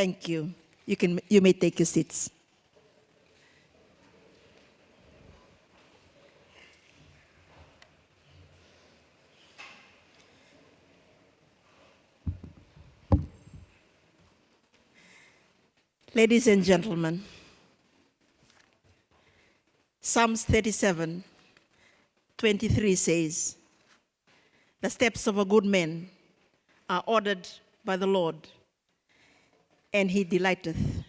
Thank you. You may take your seats. Ladies and gentlemen, Psalms 37:23 says, "The steps of a good man are ordered by the Lord, and he delighteth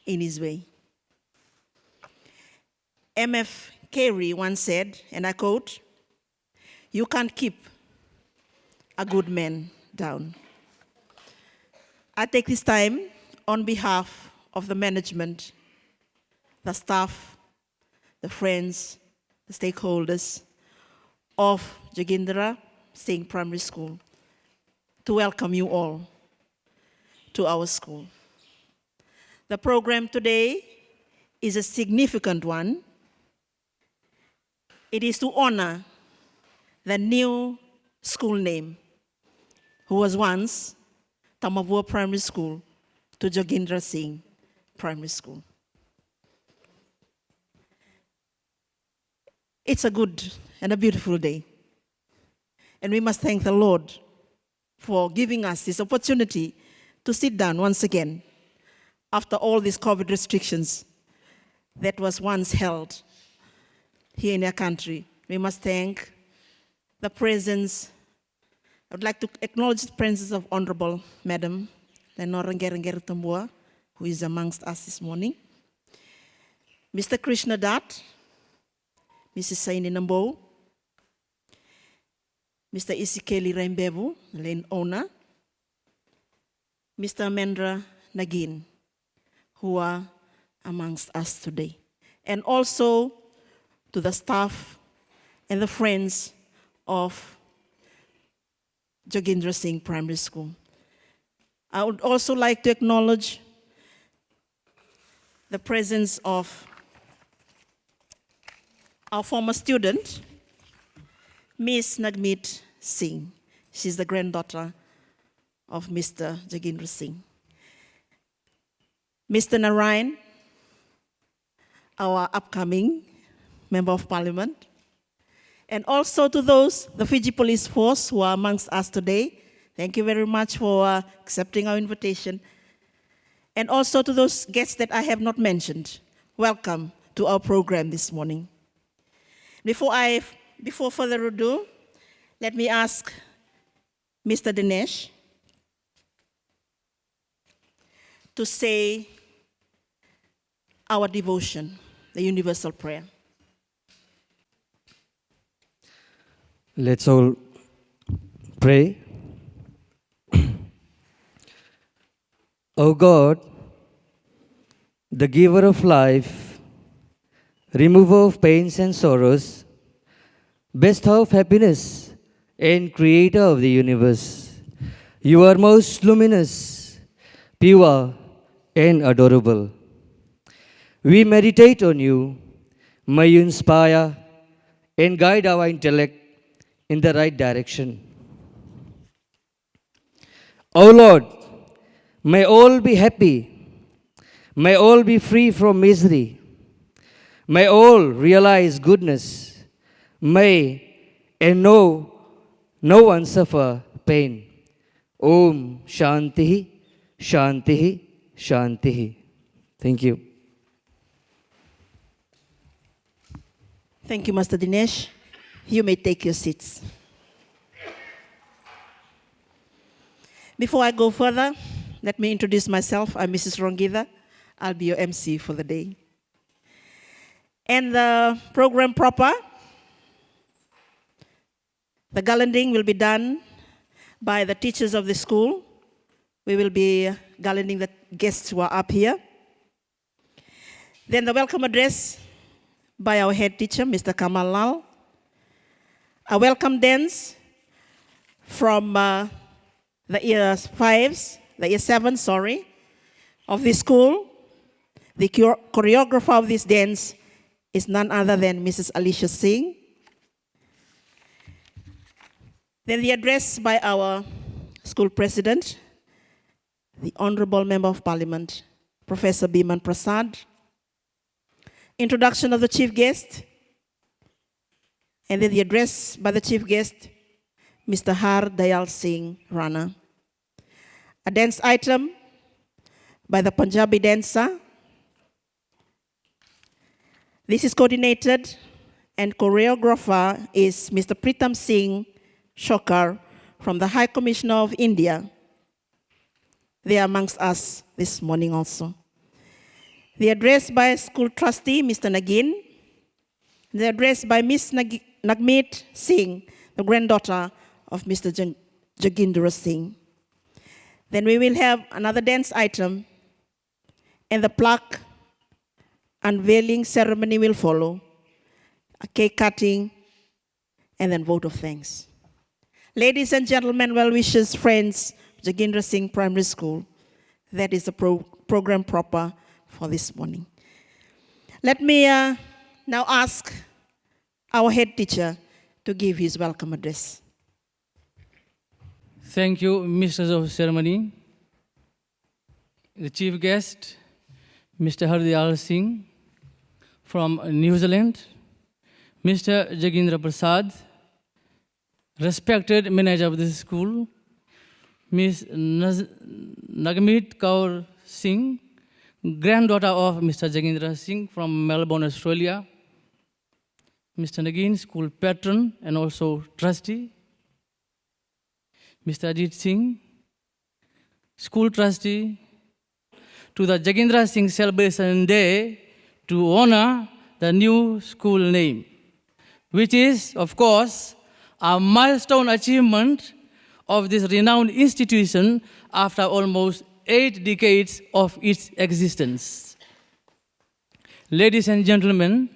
in his way." M.F. Carey once said, and I quote, "You can't keep a good man down." I take this time on behalf of the management, the staff, the friends, the stakeholders of Jagindra Singh Primary School to welcome you all to our school. The program today is a significant one. It is to honor the new school name, who was once Tamavua Primary School, to Jagindra Singh Primary School. It's a good and a beautiful day. And we must thank the Lord for giving us this opportunity to sit down once again after all these COVID restrictions that was once held here in our country. We must thank the presence. I would like to acknowledge the presence of Honorable Madam Lenora Tamavua, who is amongst us this morning. Mr. Krishna Dutt, Mrs. Saini Nambo, Mr. Isikeli Raimbevu, lane owner, Mr. Amendra Nagin, who are amongst us today. And also to the staff and the friends of Jagindra Singh Primary School. I would also like to acknowledge the presence of our former student, Miss Nagmeet Singh. She's the granddaughter of Mr. Jagindra Singh. Mr. Narayan, our upcoming Member of Parliament. And also to those, the Fiji Police Force, who are amongst us today. Thank you very much for accepting our invitation. And also to those guests that I have not mentioned, welcome to our program this morning. Before further ado, let me ask Mr. Dinesh to say our devotion, the universal prayer. Let's all pray. O God, the giver of life, remover of pains and sorrows, bestower of happiness, and creator of the universe, you are most luminous, pure, and adorable. We meditate on you. May you inspire and guide our intellect in the right direction. O Lord, may all be happy. May all be free from misery. May all realize goodness. May and no one suffer pain. Om Shanti, Shanti, Shanti. Thank you. Thank you, Master Dinesh. You may take your seats. Before I go further, let me introduce myself. I'm Mrs. Rongitha. I'll be your MC for the day. And the program proper, the garlanding will be done by the teachers of the school. We will be garlanding the guests who are up here. Then the welcome address by our head teacher, Mr. Kamal Lal. A welcome dance from the year 7, of this school. The choreographer of this dance is none other than Mrs. Alicia Singh. Then the address by our school president, the Honorable Member of Parliament, Professor Biman Prasad, introduction of the Chief Guest, and then the address by the Chief Guest, Mr. Har Dayal Singh Rana. A dance item by the Punjabi dancer. This is coordinated and choreographer is Mr. Pritam Singh Shokar from the High Commissioner of India. They are amongst us this morning also. The address by School Trustee, Mr. Nagin. The address by Miss Nagmeet Singh, the granddaughter of Mr. Jagindra Singh. Then we will have another dance item, and the plaque unveiling ceremony will follow, a cake cutting, and then vote of thanks. Ladies and gentlemen, well-wishers, friends, Jagindra Singh Primary School, that is the program proper for this morning. Let me now ask our head teacher to give his welcome address. Thank you, Mistress of Ceremony, the Chief Guest, Mr. Dayal Singh from New Zealand, Mr. Jagindra Prasad, respected manager of this school, Ms. Nagmeet Kaur Singh, granddaughter of Mr. Jagindra Singh from Melbourne, Australia, Mr. Nagin, school patron and also trustee, Mr. Ajit Singh, school trustee, to the Jagindra Singh Celebration Day to honor the new school name, which is, of course, a milestone achievement of this renowned institution after almost 8 decades of its existence. Ladies and gentlemen,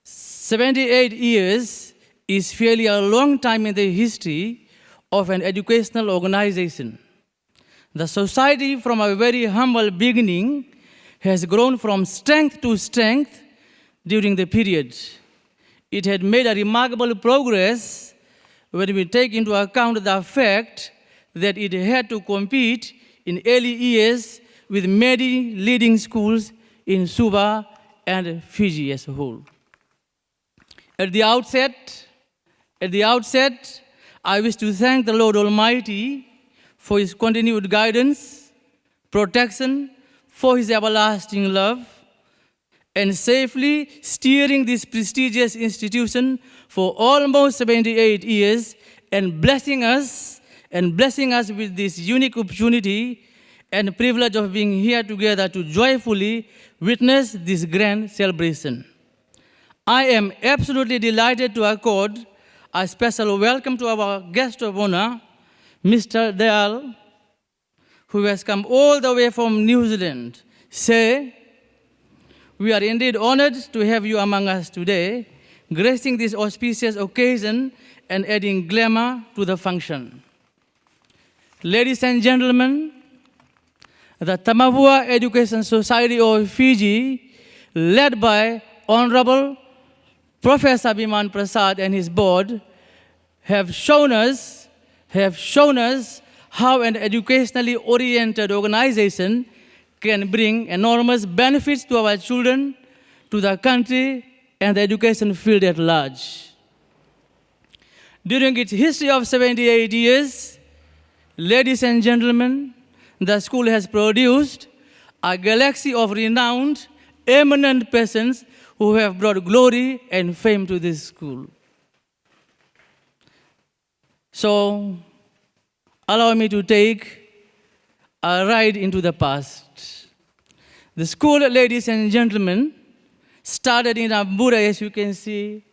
78 years is fairly a long time in the history of an educational organization. The society, from a very humble beginning, has grown from strength to strength during the period. It had made a remarkable progress when we take into account the fact that it had to compete in early years with many leading schools in Suva and Fiji as a whole. At the outset, I wish to thank the Lord Almighty for His continued guidance, protection, for His everlasting love, and safely steering this prestigious institution for almost 78 years and blessing us with this unique opportunity and privilege of being here together to joyfully witness this grand celebration. I am absolutely delighted to accord a special welcome to our guest of honor, Mr. Dayal, who has come all the way from New Zealand. Say, we are indeed honored to have you among us today, gracing this auspicious occasion and adding glamour to the function. Ladies and gentlemen, the Tamavua Education Society of Fiji, led by Honorable Professor Biman Prasad and his board, have shown us how an educationally oriented organization can bring enormous benefits to our children, to the country, and the education field at large. During its history of 78 years, ladies and gentlemen, the school has produced a galaxy of renowned, eminent persons who have brought glory and fame to this school. So, allow me to take a ride into the past. The school, ladies and gentlemen, started in Ambura, as you can see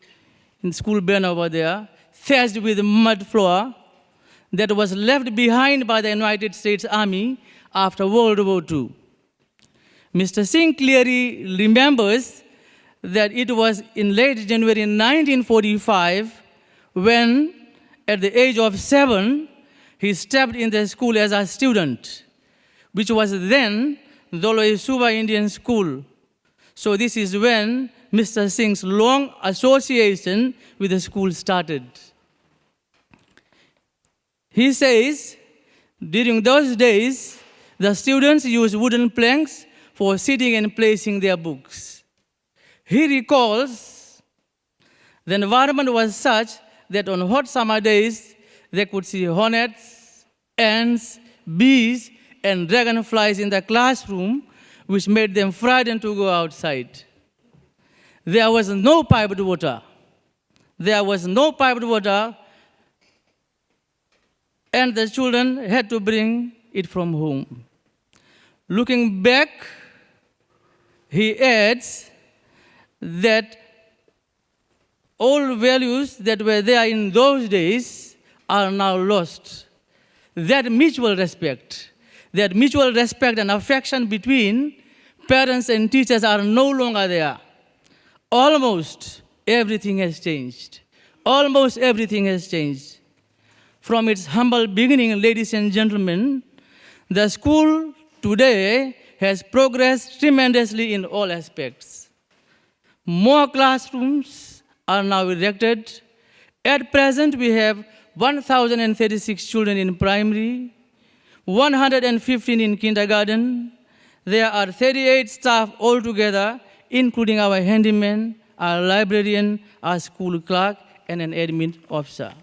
in the school banner over there, thatched with mud floor that was left behind by the United States Army after World War II. Mr. Singh clearly remembers that it was in late January 1945 when, at the age of 7, he stepped in the school as a student, which was then the Suva Indian School. So this is when Mr. Singh's long association with the school started. He says, during those days, The students used wooden planks for sitting and placing their books. He recalls the environment was such that on hot summer days, they could see hornets, ants, bees, and dragonflies in the classroom, which made them frightened to go outside. There was no piped water. There was no piped water, and the children had to bring it from home. Looking back, he adds that all values that were there in those days are now lost. That mutual respect and affection between parents and teachers are no longer there. Almost everything has changed. Almost everything has changed. From its humble beginning, ladies and gentlemen, the school today has progressed tremendously in all aspects. More classrooms are now erected. At present, we have 1,036 children in primary, 115 in kindergarten. There are 38 staff altogether, including our handyman, our librarian, our school clerk, and an admin officer.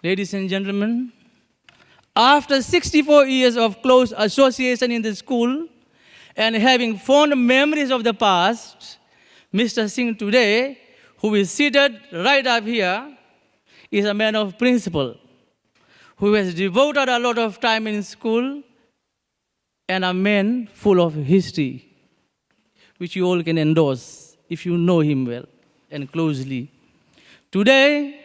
Ladies and gentlemen, after 64 years of close association in the school and having fond memories of the past, Mr. Singh today, who is seated right up here, is a man of principle, who has devoted a lot of time in school, and a man full of history, which you all can endorse if you know him well and closely. Today,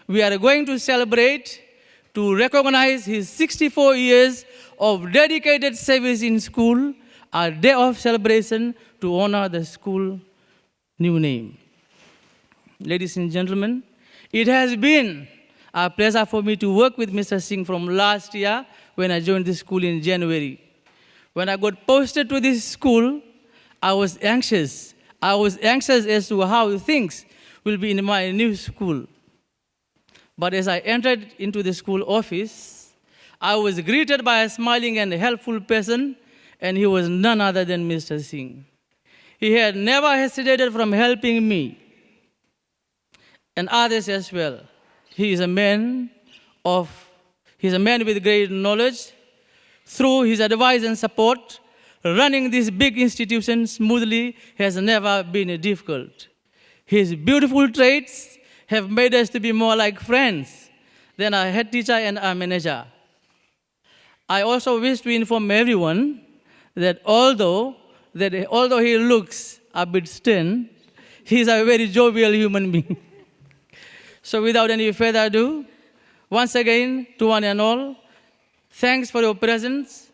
we are going to celebrate to recognize his 64 years of dedicated service in school, a day of celebration to honor the school new name. Ladies and gentlemen, it has been a pleasure for me to work with Mr. Singh from last year when I joined the school in January. When I got posted to this school, I was anxious. I was anxious as to how things will be in my new school. But as I entered into the school office, I was greeted by a smiling and helpful person, and he was none other than Mr. Singh. He had never hesitated from helping me and others as well. He is a man with great knowledge. Through his advice and support, running this big institution smoothly has never been difficult. His beautiful traits have made us to be more like friends than a head teacher and a manager. I also wish to inform everyone that although he looks a bit stern, he is a very jovial human being. So without any further ado, once again, to one and all, thanks for your presence.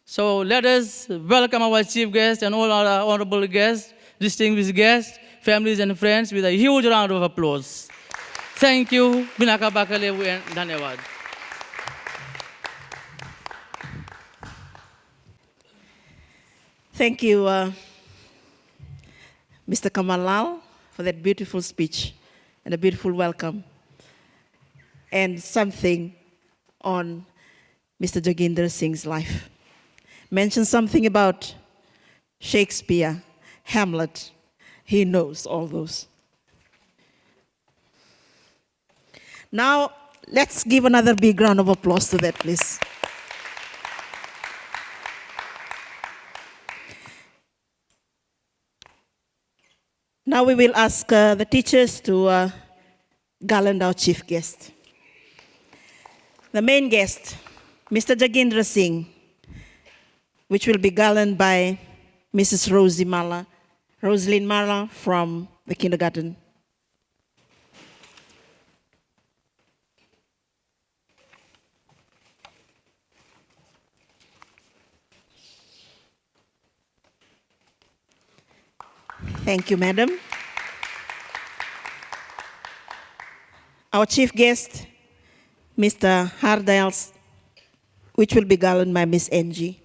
So let us welcome our chief guest and all our honorable guests, distinguished guests, families and friends with a huge round of applause. Thank you. Binaka bakalevu and dhanyawad. Thank you, Mr. Kamalal, for that beautiful speech and a beautiful welcome. And something on Mr. Jagindra Singh's life. Mention something about Shakespeare, Hamlet. He knows all those. Now, let's give another big round of applause to that, please. Now we will ask the teachers to garland our chief guest. The main guest, Mr. Jagindra Singh, which will be garlanded by Mrs. Rosalind Mala from the kindergarten. Thank you, madam. Our chief guest, Mr. Hardales, which will be garlanded by Miss Angie.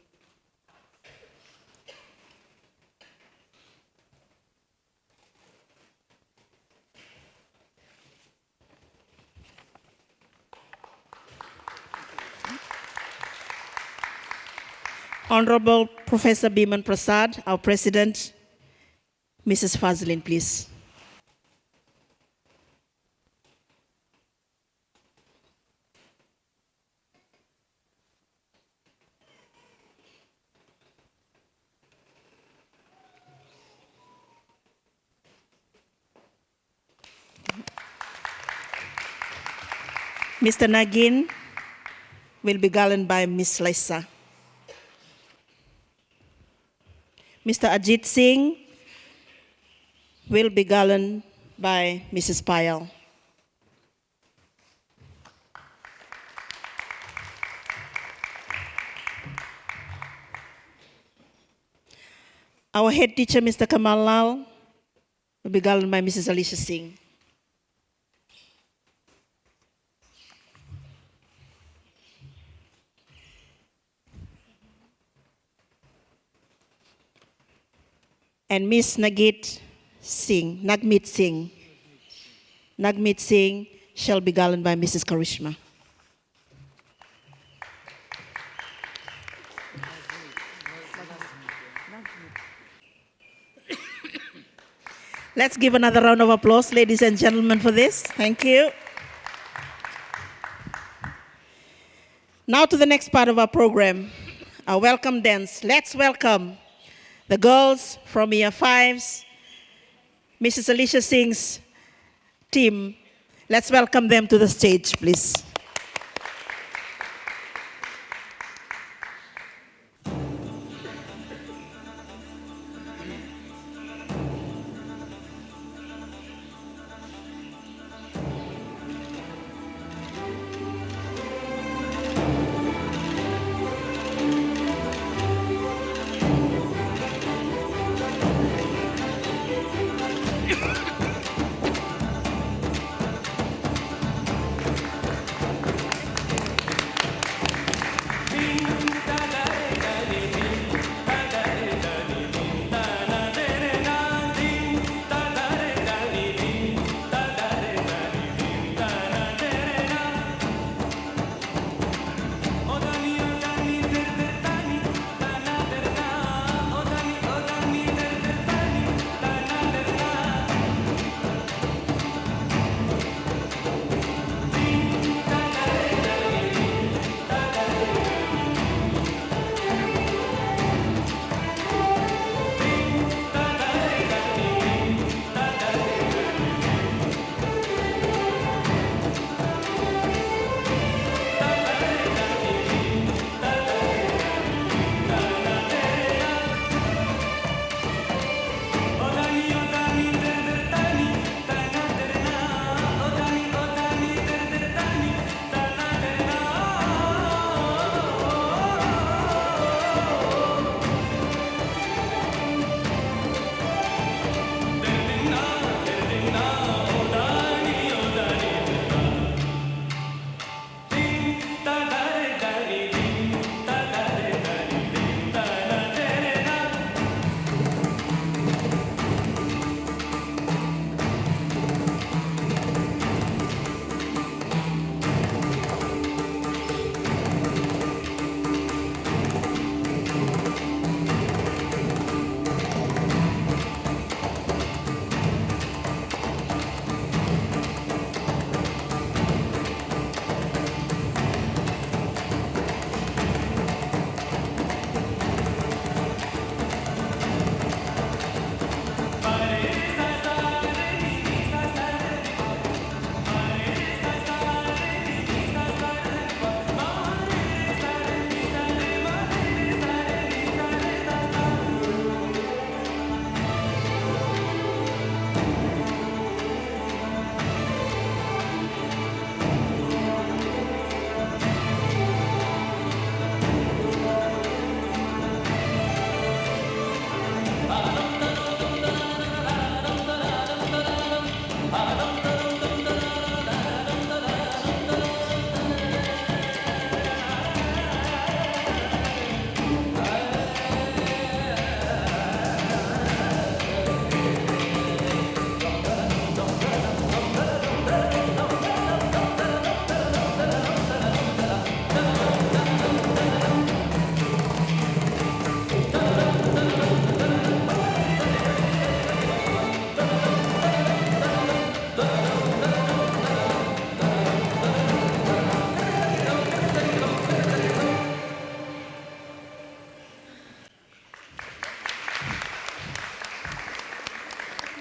Honorable Professor Biman Prasad, our President. Mrs. Fazlin, please. Mr. Nagin will be garlanded by Ms. Lisa. Mr. Ajit Singh will be garlanded by Mrs. Payal. Our head teacher, Mr. Kamal Lal, will be garlanded by Mrs. Alicia Singh. And Miss Nagmeet Singh shall be garlanded by Mrs. Karishma. Let's give another round of applause, ladies and gentlemen, for this. Thank you. Now to the next part of our program, our welcome dance. Let's welcome the girls from Year 5's, Mrs. Alicia Singh's team. Let's welcome them to the stage, please.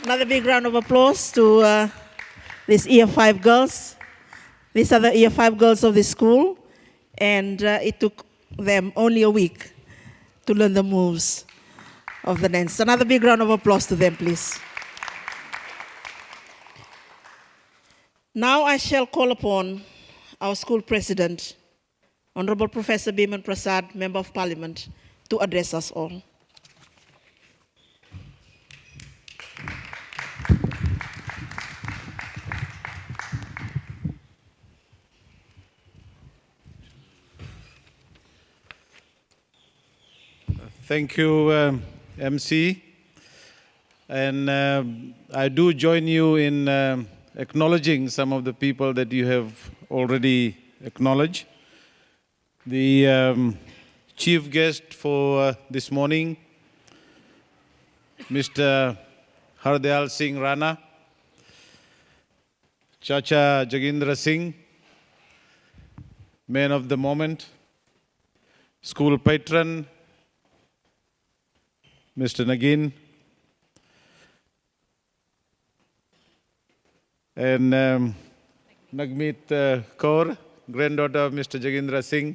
Another big round of applause to these Year 5 girls. These are the Year 5 girls of this school, and it took them only a week to learn the moves of the dance. Another big round of applause to them, please. Now I shall call upon our school president, Honorable Professor Biman Prasad, Member of Parliament, to address us all. Thank you, MC. And I do join you in acknowledging some of the people that you have already acknowledged. The chief guest for this morning, Mr. Hardyal Singh Rana, Chacha Jagindra Singh, man of the moment, school patron, Mr. Nagin, and Nagmeet Kaur, granddaughter of Mr. Jagindra Singh.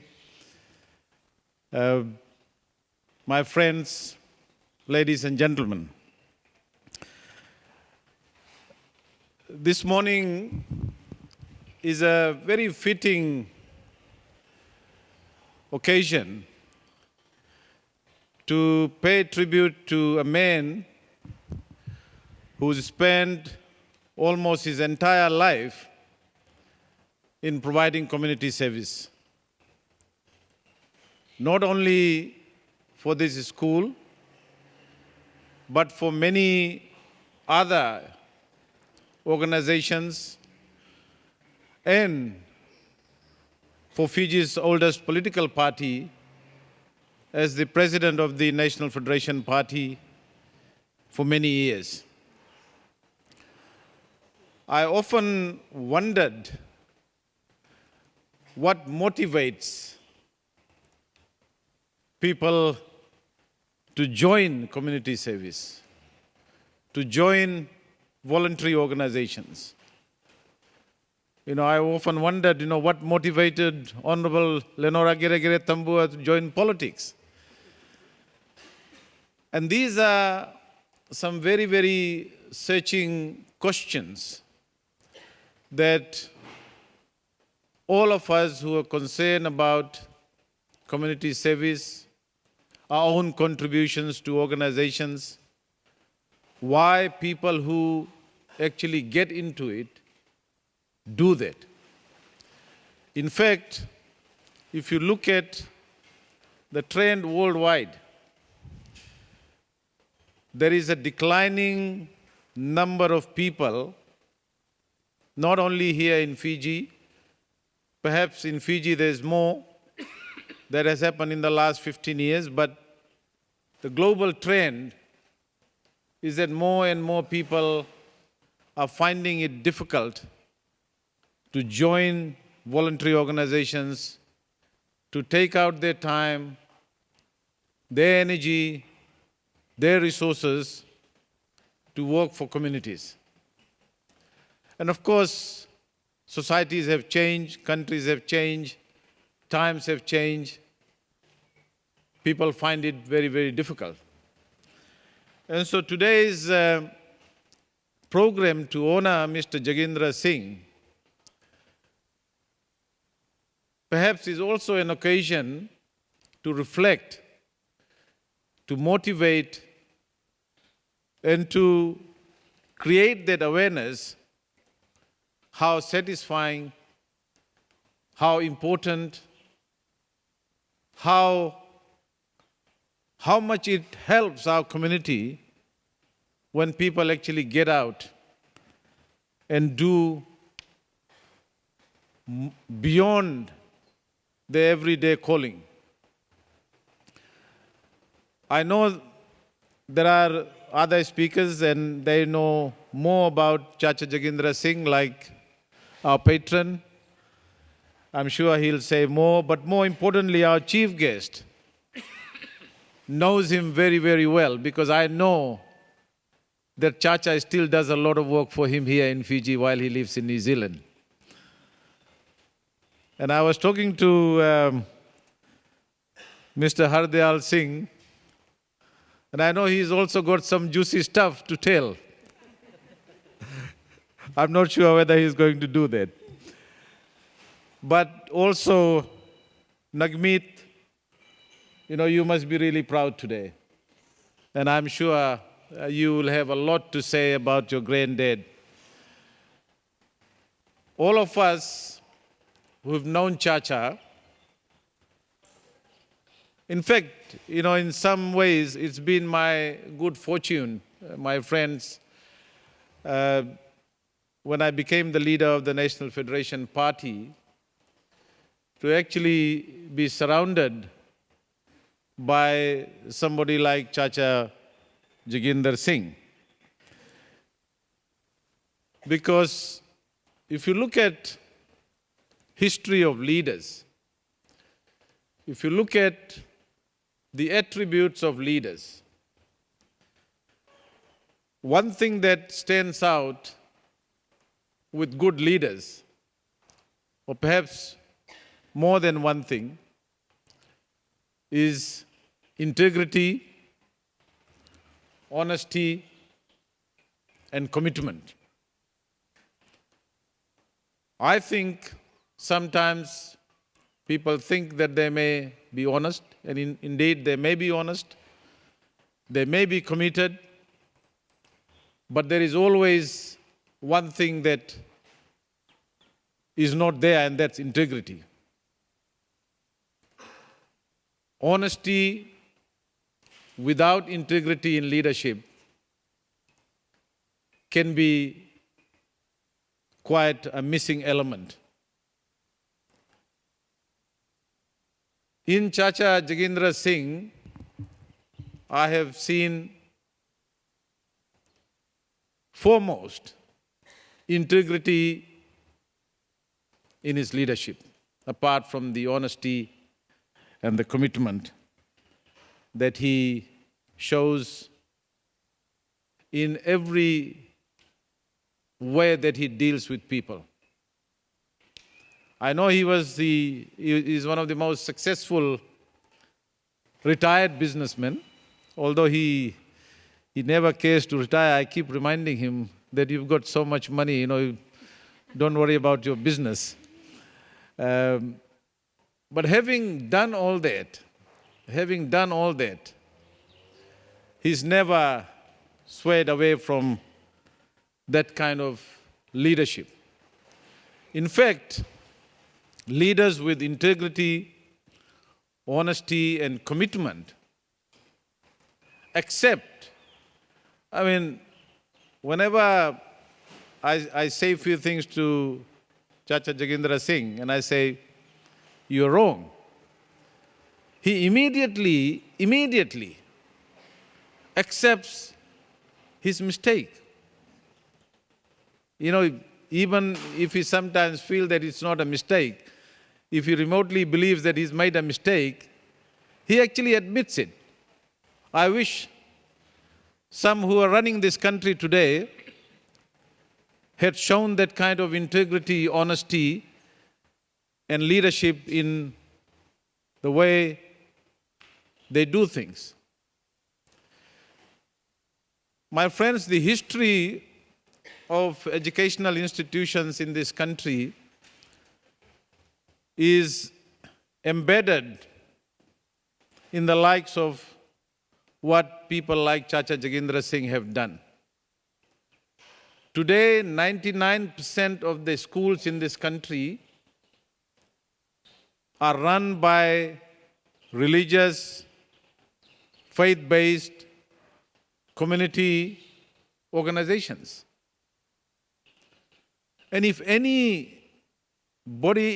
My friends, ladies and gentlemen, this morning is a very fitting occasion to pay tribute to a man who spent almost his entire life in providing community service. Not only for this school, but for many other organizations and for Fiji's oldest political party, as the president of the National Federation Party for many years. I often wondered what motivates people to join community service, to join voluntary organizations. I often wondered, what motivated Honorable Lenora Geregere Tambua to join politics. And these are some very, very searching questions that all of us who are concerned about community service, our own contributions to organizations, why people who actually get into it do that. In fact, if you look at the trend worldwide, there is a declining number of people, not only here in Fiji, perhaps in Fiji there's more that has happened in the last 15 years, but the global trend is that more and more people are finding it difficult to join voluntary organizations, to take out their time, their energy, their resources to work for communities. And of course, societies have changed, countries have changed, times have changed. People find it very, very difficult. And so today's program to honor Mr. Jagindra Singh perhaps is also an occasion to reflect, to motivate, and to create that awareness how satisfying, how important, how much it helps our community when people actually get out and do beyond their everyday calling. I know there are other speakers and they know more about Chacha Jagindra Singh, like our patron. I'm sure he'll say more, but more importantly, our chief guest knows him very, very well, because I know that Chacha still does a lot of work for him here in Fiji while he lives in New Zealand. And I was talking to Mr. Hardyal Singh, and I know he's also got some juicy stuff to tell. I'm not sure whether he's going to do that. But also, Nagmeet, you must be really proud today. And I'm sure you will have a lot to say about your granddad. All of us who've known Chacha, in fact, in some ways, it's been my good fortune, my friends, when I became the leader of the National Federation Party, to actually be surrounded by somebody like Chacha Jagindra Singh. Because if you look at history of leaders, if you look at the attributes of leaders, one thing that stands out with good leaders, or perhaps more than one thing, is integrity, honesty, and commitment. I think sometimes people think that they may be honest, and indeed they may be honest, they may be committed, but there is always one thing that is not there, and that's integrity. Honesty without integrity in leadership can be quite a missing element. In Chacha Jagindra Singh, I have seen foremost integrity in his leadership, apart from the honesty and the commitment that he shows in every way that he deals with people. I know he is one of the most successful retired businessmen, although he never cares to retire. I keep reminding him that you've got so much money, don't worry about your business. But having done all that, he's never swayed away from that kind of leadership. In fact, leaders with integrity, honesty, and commitment accept. Whenever I say a few things to Chacha Jagindra Singh and I say, you're wrong, he immediately accepts his mistake. Even if he sometimes feels that it's not a mistake, if he remotely believes that he's made a mistake, he actually admits it. I wish some who are running this country today had shown that kind of integrity, honesty, and leadership in the way they do things. My friends, the history of educational institutions in this country is embedded in the likes of what people like Chacha Jagindra Singh have done. Today, 99% of the schools in this country are run by religious, faith-based community organizations. And if anybody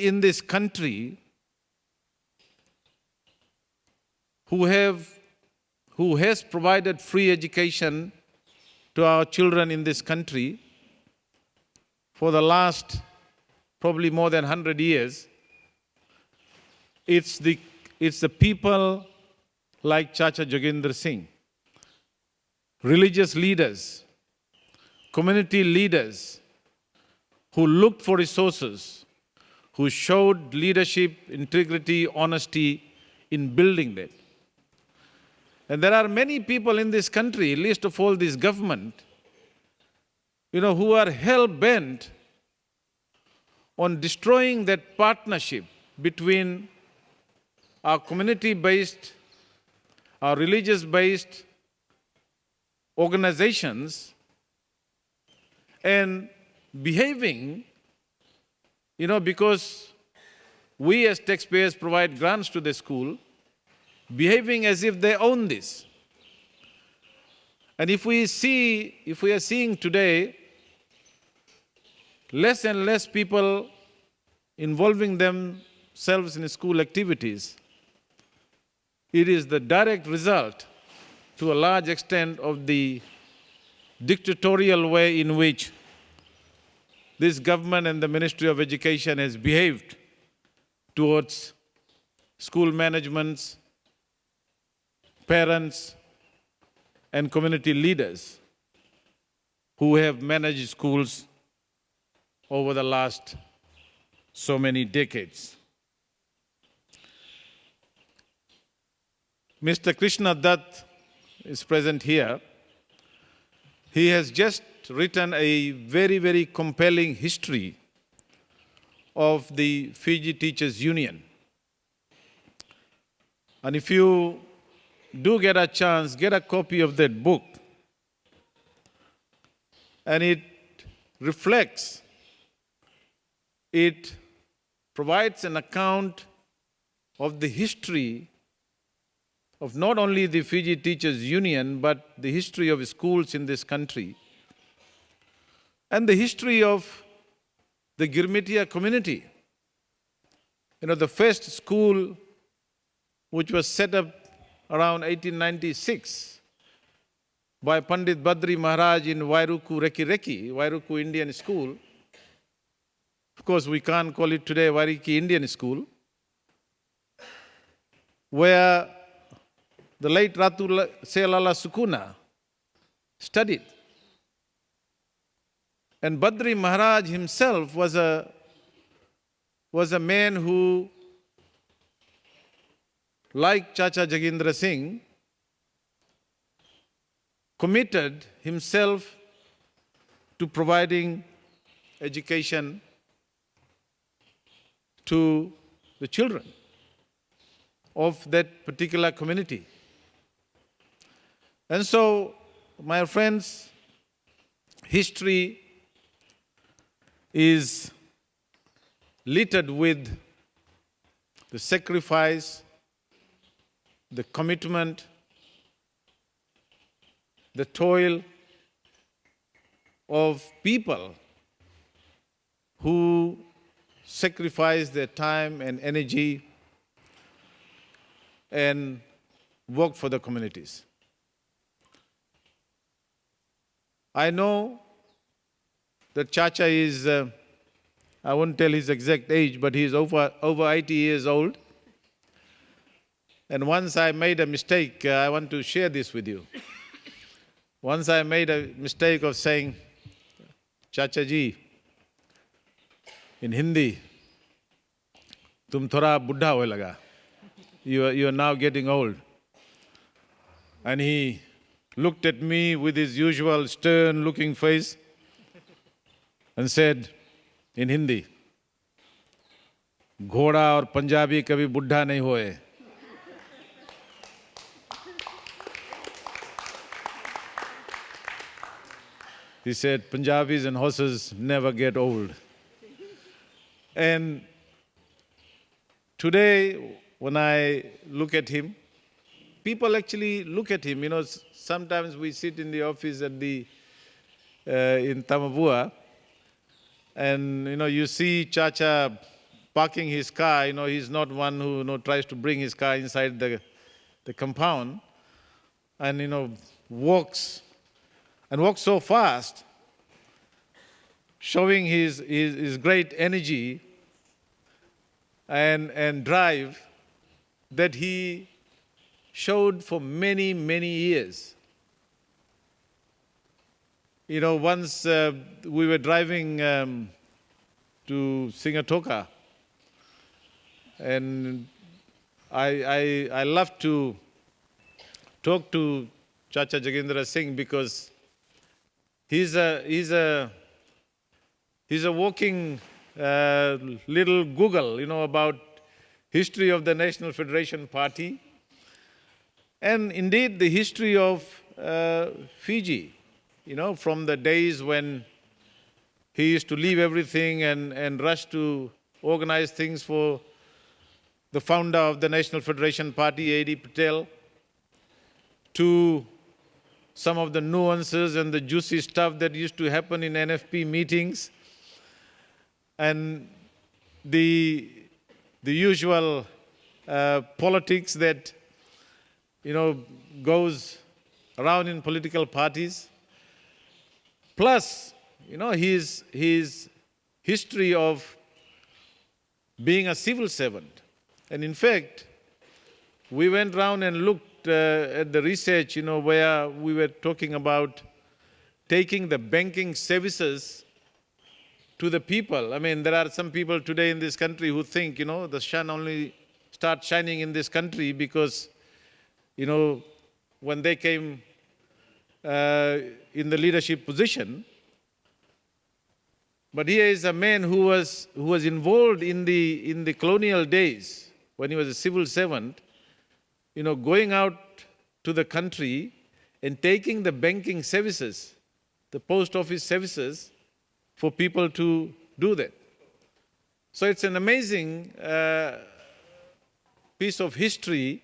in this country who has provided free education to our children in this country for the last probably more than 100 years, it's the people like Chacha Jagindra Singh, religious leaders community leaders who looked for resources, who showed leadership, integrity, honesty in building that. And there are many people in this country, least of all this government, who are hell-bent on destroying that partnership between our community-based, our religious-based organizations and behaving, because we as taxpayers provide grants to the school, behaving as if they own this. And if we are seeing today less and less people involving themselves in school activities, it is the direct result, to a large extent, of the dictatorial way in which this government and the Ministry of Education has behaved towards school managements, parents, and community leaders who have managed schools over the last so many decades. Mr. Krishna Dutt is present here. He has just written a very, very compelling history of the Fiji Teachers Union. And if you do get a chance, get a copy of that book. And it reflects, it provides an account of the history of not only the Fiji Teachers Union, but the history of schools in this country, and the history of the Girmitia community. The first school which was set up around 1896 by Pandit Badri Maharaj in Wairuku Reki, Wairuku Indian School. Of course, we can't call it today Wairiki Indian School, where the late Ratu Selala Sukuna studied. And Badri Maharaj himself was a man who, like Chacha Jagindra Singh, committed himself to providing education to the children of that particular community. And so, my friends, history is littered with the sacrifice, the commitment, the toil of people who sacrifice their time and energy and work for the communities. I know that Chacha is, I won't tell his exact age, but he's over 80 years old. And once I made a mistake, I want to share this with you. Once I made a mistake of saying, Chacha ji, in Hindi, tum thora buddha hoye laga. You are now getting old. And he looked at me with his usual stern-looking face and said in Hindi, घोड़ा और पंजाबी कभी बुढ़ा नहीं होए. He said, Punjabis and horses never get old. And today, when I look at him, people actually look at him. Sometimes we sit in the office at in Tamavua, and you see Chacha parking his car. He's not one who tries to bring his car inside the compound, and walks so fast, showing his great energy and drive that he showed for many, many years. You know, once we were driving to Singatoka, and I love to talk to Chacha Jagindra Singh because he's a walking little Google, you know, about history of the National Federation Party, and indeed the history of Fiji, you know, from the days when he used to leave everything and rush to organize things for the founder of the National Federation Party, A.D. Patel, to some of the nuances and the juicy stuff that used to happen in NFP meetings, and the usual politics that, you know, goes around in political parties. Plus, you know, his history of being a civil servant. And in fact, we went around and looked at the research, you know, where we were talking about taking the banking services to the people. I mean, there are some people today in this country who think, you know, the sun only starts shining in this country because, you know, when they came in the leadership position. But here is a man who was involved in the colonial days when he was a civil servant, you know, going out to the country and taking the banking services, the post office services, for people to do that. So it's an amazing piece of history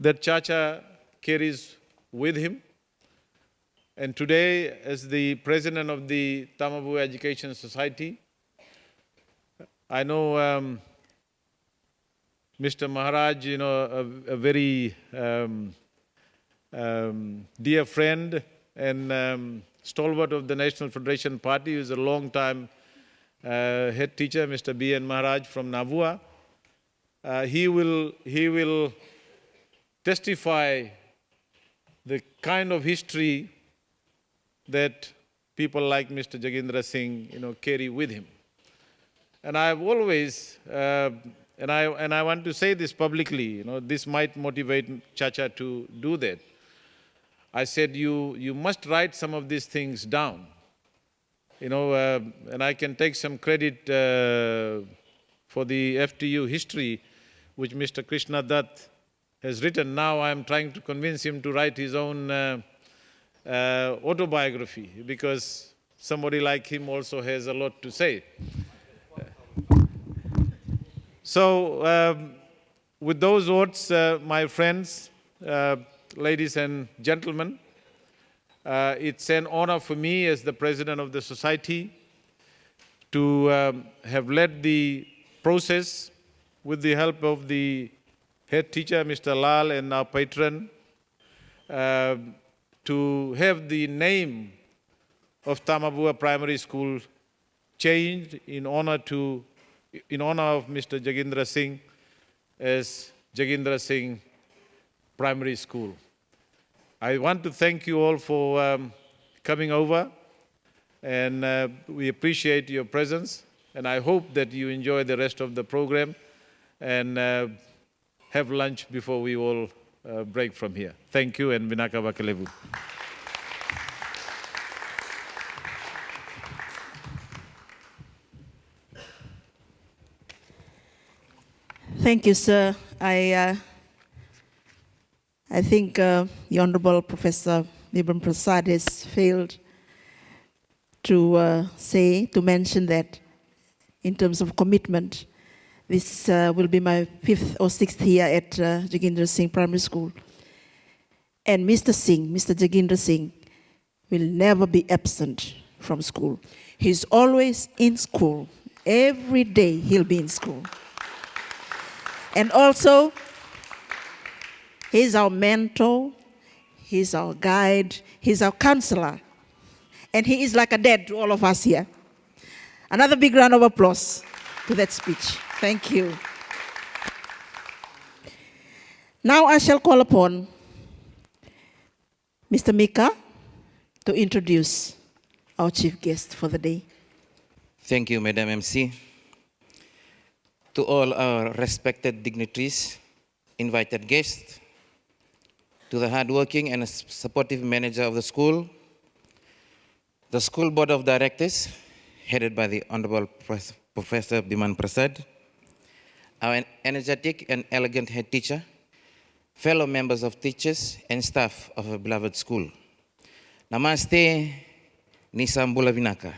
that Chacha carries with him. And today, as the president of the Tamavua Education Society, I know Mr. Maharaj, you know, a very dear friend and stalwart of the National Federation Party, who is a long-time head teacher, Mr. B.N. Maharaj from Navua. He will testify the kind of history that people like Mr. Jagindra Singh, you know, carry with him. And I've always, and I want to say this publicly, you know, this might motivate Chacha to do that. I said, you must write some of these things down, you know, and I can take some credit for the FTU history, which Mr. Krishna Dutt has written. Now I'm trying to convince him to write his own autobiography, because somebody like him also has a lot to say. So, with those words, my friends, ladies and gentlemen, it's an honor for me as the president of the society to have led the process with the help of the head teacher, Mr. Lal, and our patron, to have the name of Tamavua Primary School changed in honor of Mr. Jagindra Singh as Jagindra Singh Primary School. I want to thank you all for coming over, and we appreciate your presence, and I hope that you enjoy the rest of the program and have lunch before we all break from here. Thank you, and Vinaka Vakalevu. Thank you, sir. I think the Honorable Professor Vibram Prasad has failed to mention that in terms of commitment, this will be my 5th or 6th year at Jagindra Singh Primary School. And Mr. Jagindra Singh, will never be absent from school. He's always in school. Every day he'll be in school. And also, he's our mentor, he's our guide, he's our counselor. And he is like a dad to all of us here. Another big round of applause to that speech. Thank you. Now I shall call upon Mr. Mika to introduce our chief guest for the day. Thank you, Madam MC. To all our respected dignitaries, invited guests, to the hardworking and supportive manager of the school board of directors, headed by the Honorable Professor Biman Prasad, our energetic and elegant head teacher, fellow members of teachers and staff of our beloved school. Namaste, Nisambula Vinaka,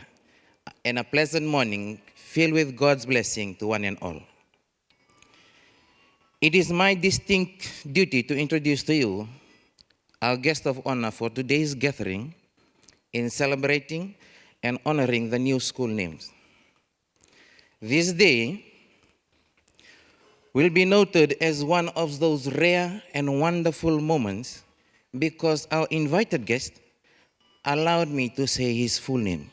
and a pleasant morning filled with God's blessing to one and all. It is my distinct duty to introduce to you our guest of honor for today's gathering in celebrating and honoring the new school names. This day will be noted as one of those rare and wonderful moments because our invited guest allowed me to say his full name.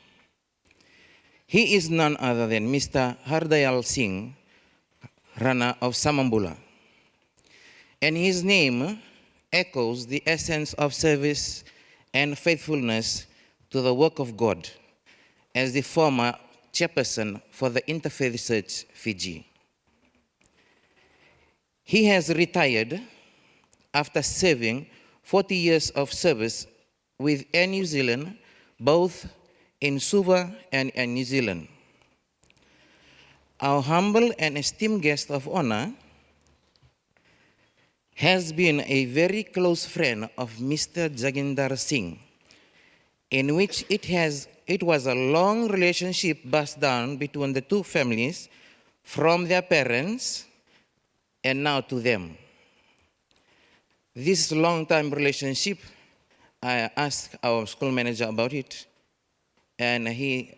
He is none other than Mr. Hardayal Singh Rana of Samambula. And his name echoes the essence of service and faithfulness to the work of God as the former chairperson for the Interfaith Church Fiji. He has retired after serving 40 years of service with Air New Zealand, both in Suva and in New Zealand. Our humble and esteemed guest of honor has been a very close friend of Mr. Jagindra Singh, in which it was a long relationship passed down between the two families from their parents and now to them. This long-time relationship, I asked our school manager about it, and he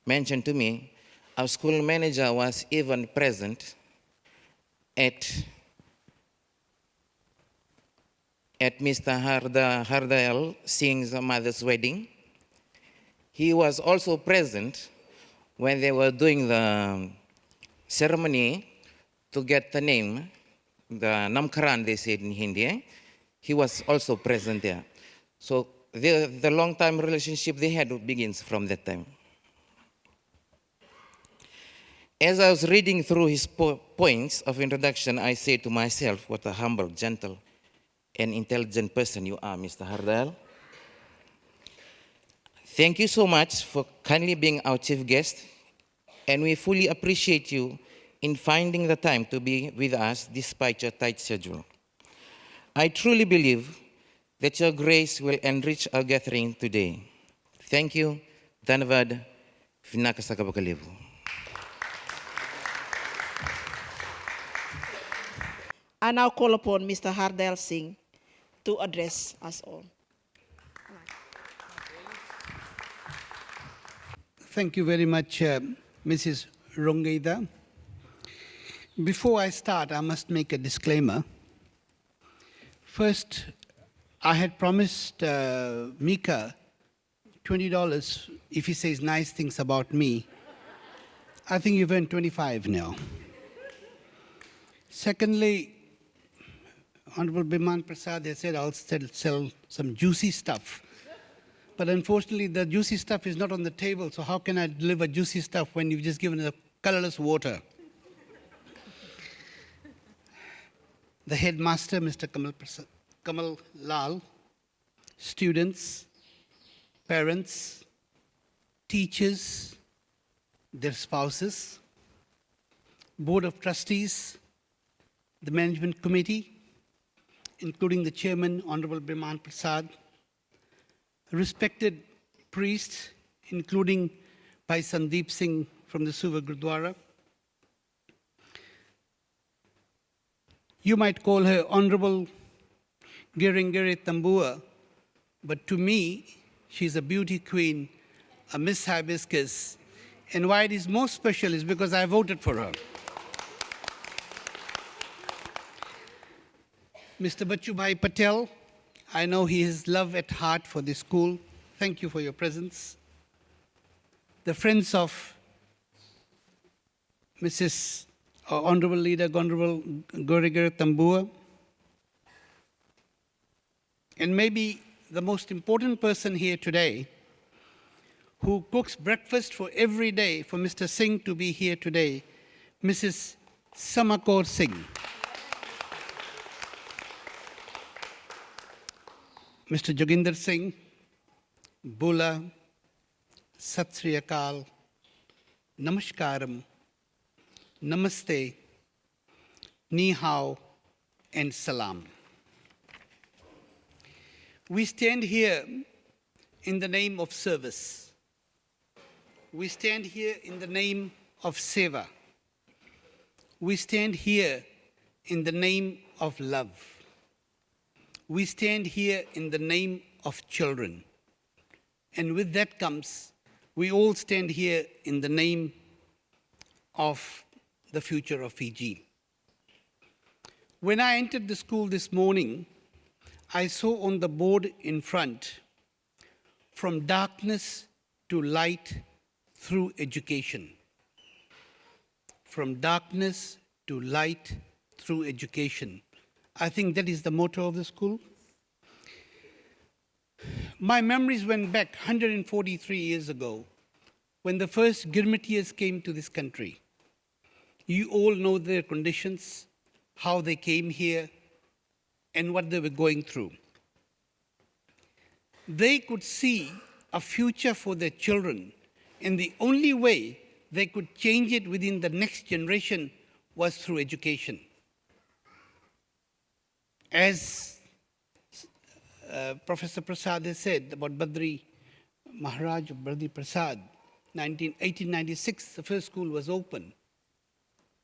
mentioned to me our school manager was even present at Mr. Hardayal Singh's mother's wedding. He was also present when they were doing the ceremony to get the name, the Namkaran they said in Hindi. He was also present there. So the long-time relationship they had begins from that time. As I was reading through his points of introduction, I said to myself, what a humble, gentle, and intelligent person you are, Mr. Hardayal. Thank you so much for kindly being our chief guest, and we fully appreciate you in finding the time to be with us despite your tight schedule. I truly believe that your grace will enrich our gathering today. Thank you. Dhanavad. Vinaka Sakabakalivu. I now call upon Mr. Hardayal Singh to address us all. Thank you very much, Mrs. Rongeida. Before I start, I must make a disclaimer. First, I had promised Mika $20 if he says nice things about me. I think you've earned 25 now. Secondly, Honorable Biman Prasad has said I'll sell some juicy stuff. But unfortunately, the juicy stuff is not on the table, so how can I deliver juicy stuff when you've just given us colorless water? The headmaster, Mr. Kamal Lal, students, parents, teachers, their spouses, board of trustees, the management committee, including the chairman, Honorable Biman Prasad, respected priests, including Bhai Sandeep Singh from the Suva Gurdwara. You might call her Honorable Granddaughter Tambua, but to me, she's a beauty queen, a Miss Hibiscus. And why it is most special is because I voted for her. Mr. Bachubhai Patel, I know he has love at heart for this school. Thank you for your presence. The friends of Mrs. Honorable Leader Honorable Gorigar Tambua, and maybe the most important person here today, who cooks breakfast for every day for Mr. Singh to be here today, Mrs. Samakor Singh. Mr. Jagindra Singh, Bula, Sat Sri Akal, Namaskaram, Namaste, Ni Hao, and Salam. We stand here in the name of service. We stand here in the name of Seva. We stand here in the name of love. We stand here in the name of children. And with that comes, we all stand here in the name of the future of Fiji. When I entered the school this morning, I saw on the board in front, from darkness to light through education. From darkness to light through education. I think that is the motto of the school. My memories went back 143 years ago when the first Girmitiers came to this country. You all know their conditions, how they came here, and what they were going through. They could see a future for their children, and the only way they could change it within the next generation was through education. As Professor Prasad has said about Badri Maharaj, Badri Prasad, 1896, the first school was open.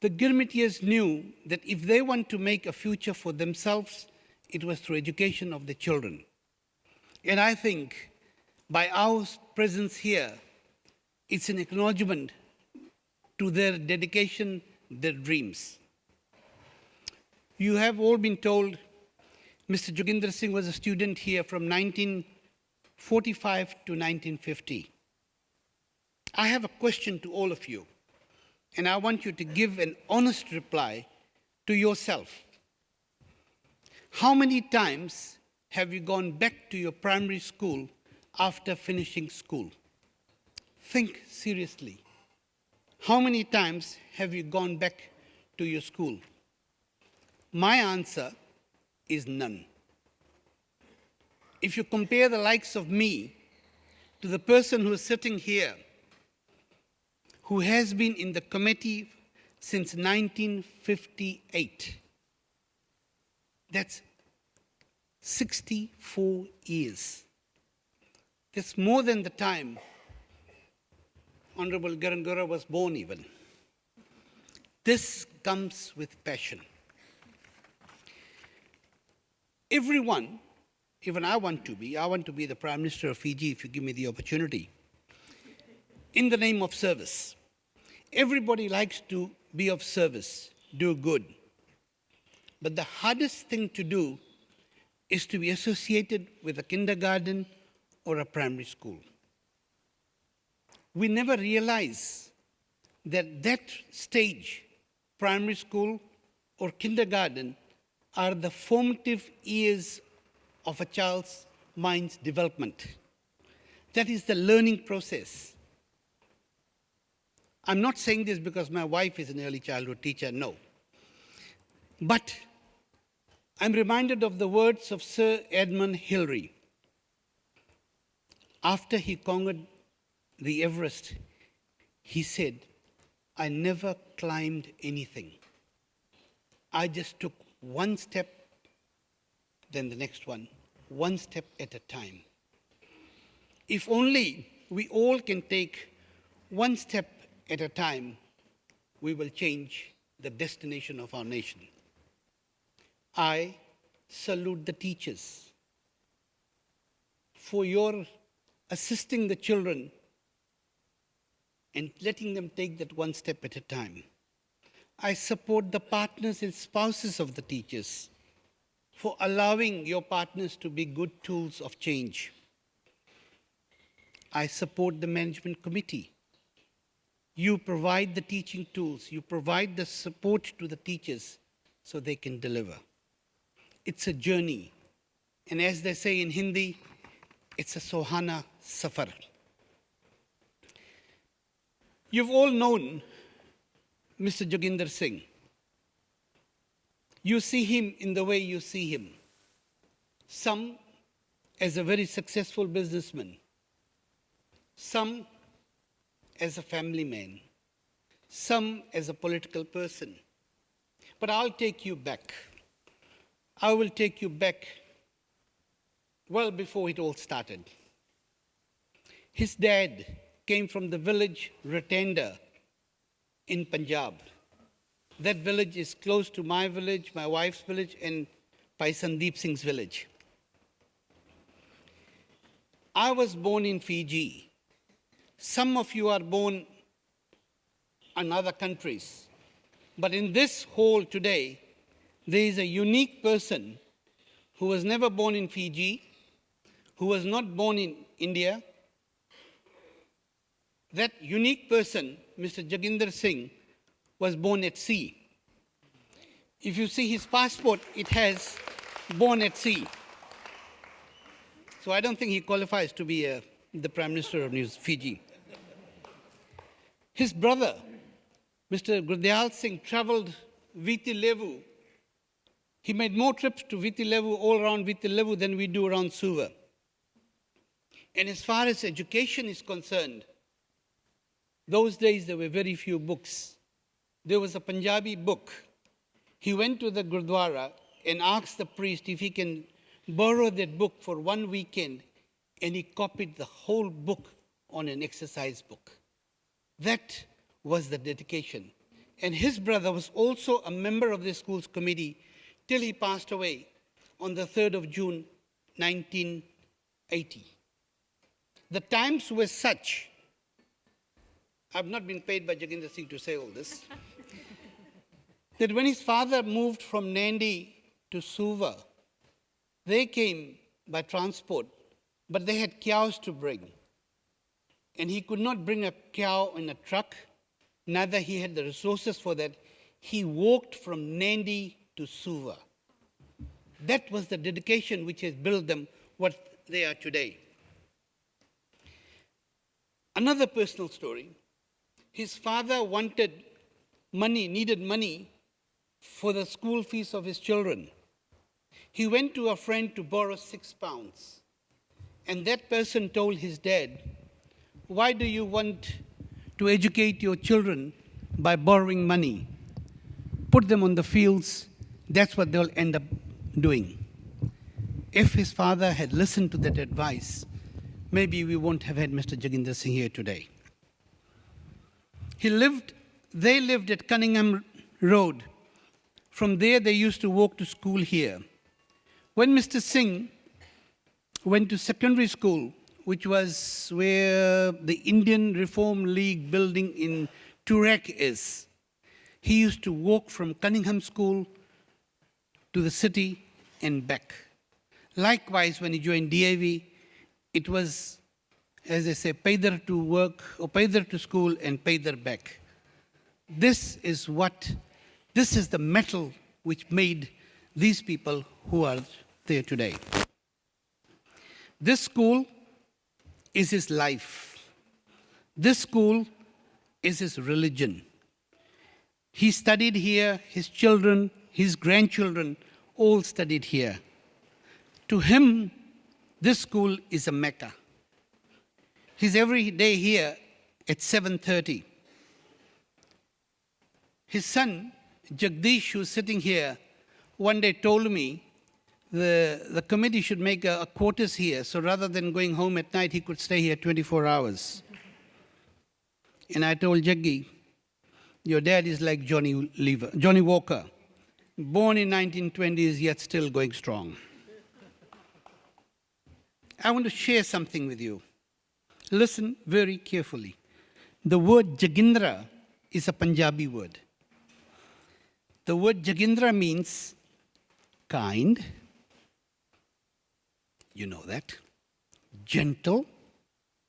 The Girmitiers knew that if they want to make a future for themselves, it was through education of the children. And I think by our presence here, it's an acknowledgement to their dedication, their dreams. You have all been told Mr. Jagindra Singh was a student here from 1945 to 1950. I have a question to all of you, and I want you to give an honest reply to yourself. How many times have you gone back to your primary school after finishing school? Think seriously. How many times have you gone back to your school? My answer is none. If you compare the likes of me to the person who is sitting here, who has been in the committee since 1958, that's 64 years. That's more than the time Honorable Granddaughter was born even. This comes with passion. Everyone, even I want to be the Prime Minister of Fiji if you give me the opportunity, in the name of service. Everybody likes to be of service, do good. But the hardest thing to do is to be associated with a kindergarten or a primary school. We never realize that that stage, primary school or kindergarten, are the formative years of a child's mind's development. That is the learning process. I'm not saying this because my wife is an early childhood teacher, no. But I'm reminded of the words of Sir Edmund Hillary. After he conquered the Everest, he said, I never climbed anything. I just took one step, then the next one step at a time. If only we all can take one step at a time, we will change the destination of our nation. I salute the teachers for your assisting the children and letting them take that one step at a time. I support the partners and spouses of the teachers for allowing your partners to be good tools of change. I support the management committee. You provide the teaching tools, you provide the support to the teachers so they can deliver. It's a journey. And as they say in Hindi, It's a Sohana Safar. You've all known Mr. Jagindra Singh. You see him in the way you see him. Some as a very successful businessman, some as a family man, some as a political person. But I'll take you back. I will take you back well before it all started. His dad came from the village Ratenda in Punjab. That village is close to my village, my wife's village, and Bhai Sandeep Singh's village. I was born in Fiji. Some of you are born in other countries. But in this hall today, there is a unique person who was never born in Fiji, who was not born in India. That unique person, Mr. Jagindra Singh, was born at sea. If you see his passport, it has born at sea. So I don't think he qualifies to be the Prime Minister of Fiji. His brother, Mr. Gurdial Singh, traveled Viti Levu. He made more trips to Viti Levu, all around Viti Levu, than we do around Suva. And as far as education is concerned, those days there were very few books. There was a Punjabi book. He went to the Gurdwara and asked the priest if he can borrow that book for one weekend, and he copied the whole book on an exercise book. That was the dedication. And his brother was also a member of the school's committee till he passed away on the 3rd of June, 1980. The times were such. I've not been paid by Jagindra Singh to say all this. That when his father moved from Nandi to Suva, they came by transport, but they had cows to bring. And he could not bring a cow in a truck, neither he had the resources for that. He walked from Nandi to Suva. That was the dedication which has built them what they are today. Another personal story. His father wanted money, needed money for the school fees of his children. He went to a friend to borrow £6. And that person told his dad, "Why do you want to educate your children by borrowing money? Put them on the fields, that's what they'll end up doing." If his father had listened to that advice, maybe we won't have had Mr. Jagindra Singh here today. They lived at Cunningham Road. From there, they used to walk to school here. When Mr. Singh went to secondary school, which was where the Indian Reform League building in Turek is, he used to walk from Cunningham School to the city and back. Likewise, when he joined DAV, it was, as they say, paidar to work, or paidar to school and paidar back. This is the metal which made these people who are there today. This school is his life. This school is his religion. He studied here, his children, his grandchildren all studied here. To him, this school is a Mecca. He's every day here at 7:30. His son, Jagdish, who's sitting here, one day told me the committee should make a quarters here, so rather than going home at night, he could stay here 24 hours. And I told Jaggi, your dad is like Johnny Walker, born in 1920s, yet still going strong. I want to share something with you. Listen very carefully. The word Jagindra is a Punjabi word. The word Jagindra means kind, you know that, gentle,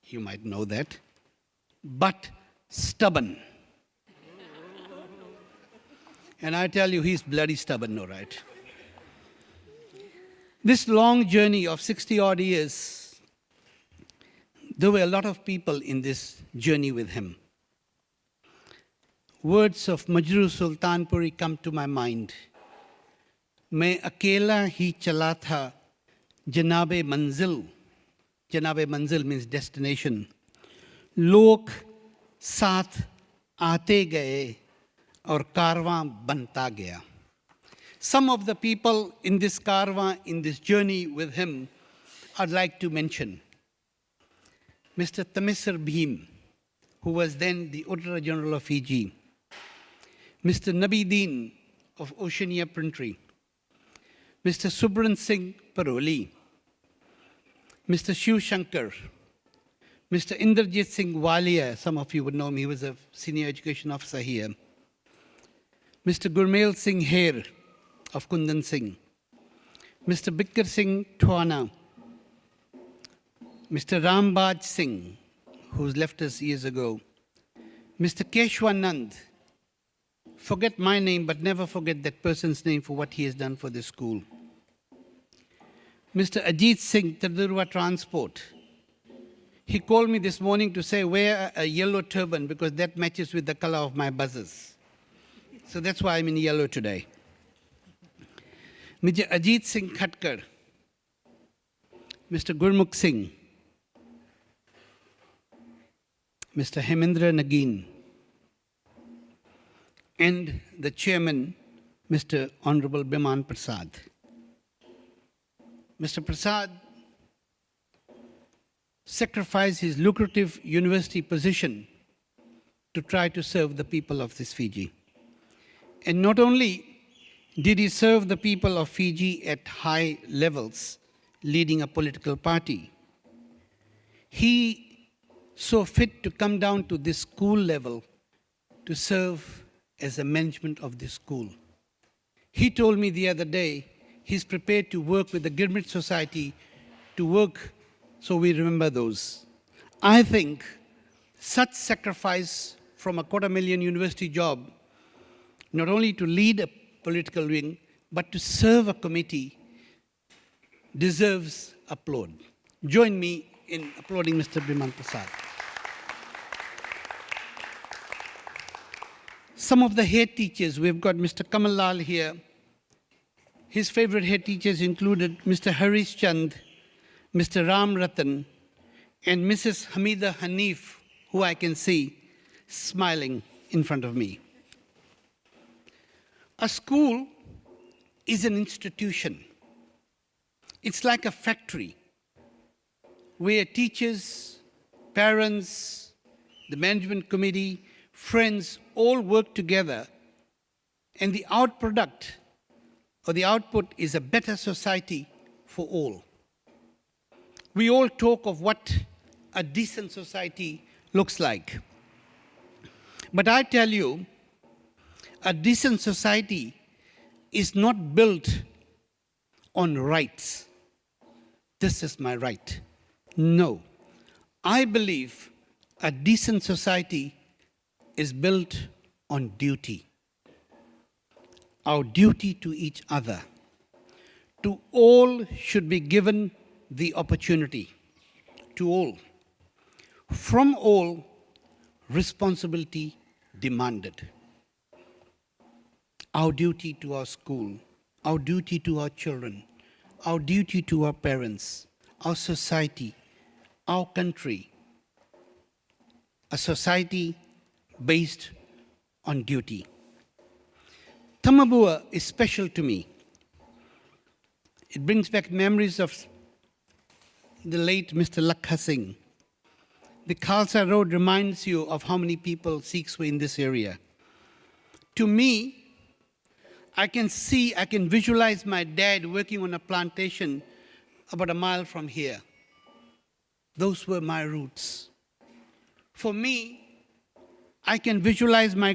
you might know that, but stubborn. And I tell you, he's bloody stubborn, all right. This long journey of 60-odd years There were a lot of people in this journey with him. Words of Majru Sultanpuri come to my mind. मैं अकेला ही चला था जनाबे मंजिल. जनाबे मंजिल means destination. लोग साथ आते गए और कारवां बनता गया. Some of the people in this Karwaan, in this journey with him, I'd like to mention. Mr. Tamisar Bhim, who was then the Auditor General of Fiji. Mr. Nabideen of Oceania Printry. Mr. Subran Singh Paroli. Mr. Shiv Shankar. Mr. Inderjit Singh Walia, some of you would know him, he was a senior education officer here. Mr. Gurmail Singh Her of Kundan Singh. Mr. Bikar Singh Tuana. Mr. Rambaj Singh, who's left us years ago. Mr. Keshwanand. Forget my name, but never forget that person's name for what he has done for this school. Mr. Ajit Singh, Tadurwa Transport. He called me this morning to say, wear a yellow turban because that matches with the color of my buzzers. So that's why I'm in yellow today. Mr. Ajit Singh Khatkar. Mr. Gurmukh Singh. Mr. Hemendra Nagin. And the chairman, Mr. Honorable Biman Prasad. Mr. Prasad sacrificed his lucrative university position to try to serve the people of this Fiji. And not only did he serve the people of Fiji at high levels, leading a political party, he saw fit to come down to this school level to serve as a management of this school. He told me the other day he's prepared to work with the Gilbert Society to work so we remember those. I think such sacrifice from a $250,000 university job, not only to lead a political wing, but to serve a committee, deserves applaud. Join me in applauding Mr. Biman Prasad. Some of the head teachers, we've got Mr. Kamal Lal here. His favorite head teachers included Mr. Harish Chand, Mr. Ram Ratan, and Mrs. Hamida Hanif, who I can see smiling in front of me. A school is an institution. It's like a factory where teachers, parents, the management committee, friends all work together, and the outproduct or the output is a better society for all. We all talk of what a decent society looks like. But I tell you, a decent society is not built on rights. This is my right. No. I believe a decent society is built on duty. Our duty to each other. To all should be given the opportunity. To all. From all, responsibility demanded. Our duty to our school, our duty to our children, our duty to our parents, our society, our country. A society based on duty. Tamavua is special to me. It brings back memories of the late Mr. Lakha Singh. The Khalsa Road reminds you of how many people Sikhs were in this area. To me, I can visualize my dad working on a plantation about a mile from here. Those were my roots. For me, I can visualize my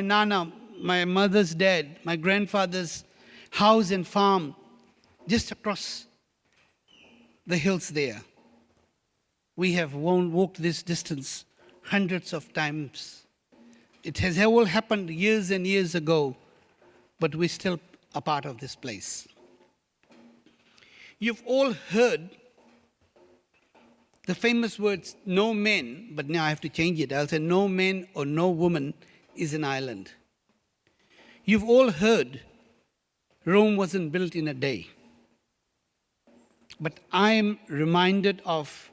nana, my mother's dad, my grandfather's house and farm just across the hills there. We have walked this distance hundreds of times. It has all happened years and years ago, but we're still a part of this place. You've all heard the famous words, no man, but now I have to change it. I'll say no man or no woman is an island. You've all heard Rome wasn't built in a day. But I am reminded of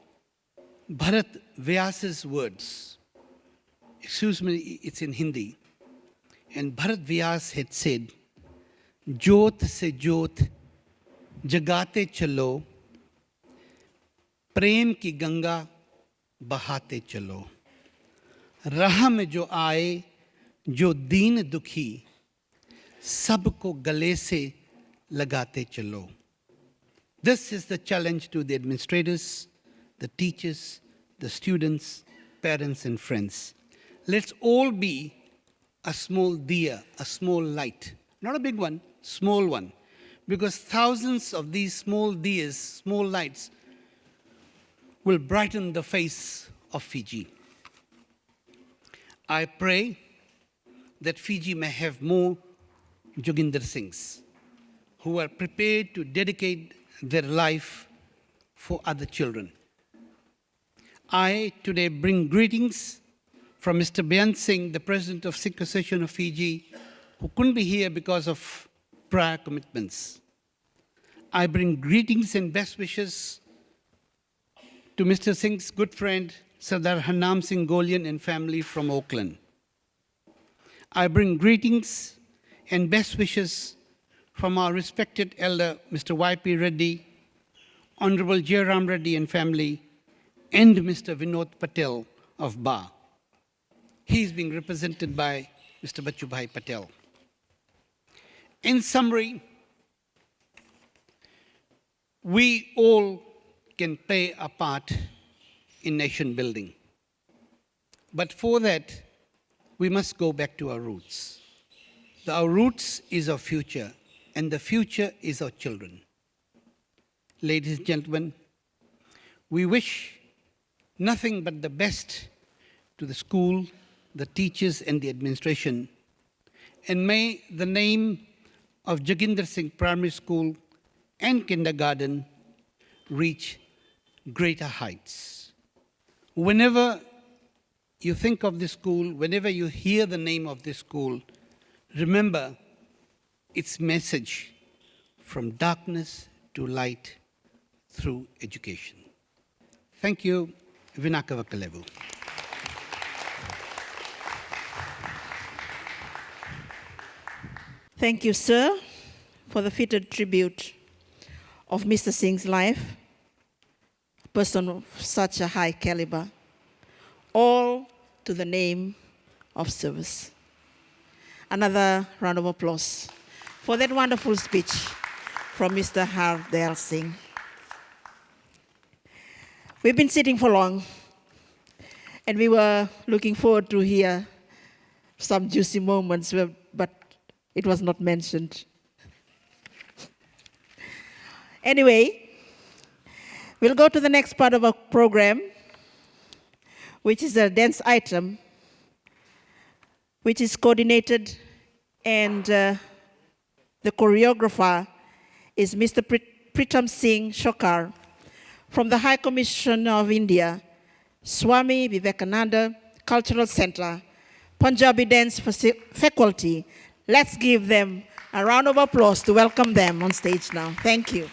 Bharat Vyas's words. Excuse me, it's in Hindi. And Bharat Vyas had said, Jyot se jyot jagate chalo, प्रेम की गंगा बहाते चलो, राह में जो आए जो दीन दुखी सबको गले से लगाते चलो. This is the challenge to the administrators, the teachers, the students, parents and friends. Let's all be a small diya, a small light. Not a big one, small one. Because thousands of these small diyas, small lights, will brighten the face of Fiji. I pray that Fiji may have more Jagindra Singhs who are prepared to dedicate their life for other children. I today bring greetings from Mr. Byan Singh, the President of Sikh Association of Fiji, who couldn't be here because of prior commitments. I bring greetings and best wishes to Mr. Singh's good friend, Sardar Harnam Singh Golian and family from Auckland. I bring greetings and best wishes from our respected elder, Mr. Y.P. Reddy, Honorable Jairam Reddy and family, and Mr. Vinod Patel of Ba. He is being represented by Mr. Bachubhai Patel. In summary, we all can play a part in nation building. But for that, we must go back to our roots. Our roots is our future, and the future is our children. Ladies and gentlemen, we wish nothing but the best to the school, the teachers, and the administration. And may the name of Jagindra Singh Primary School and Kindergarten reach greater heights. Whenever you think of this school, whenever you hear the name of this school, remember its message from darkness to light through education. Thank you. Vinaka Vakalevu. Thank you, sir, for the fitted tribute of Mr. Singh's life, a person of such a high caliber, all to the name of service. Another round of applause for that wonderful speech from Mr. Hardev Singh. We've been sitting for long, and we were looking forward to hear some juicy moments, but it was not mentioned. Anyway, we'll go to the next part of our program, which is a dance item, which is coordinated, and the choreographer is Mr. Pritam Singh Shokar from the High Commission of India, Swami Vivekananda Cultural Center, Punjabi Dance Faculty. Let's give them a round of applause to welcome them on stage now. Thank you.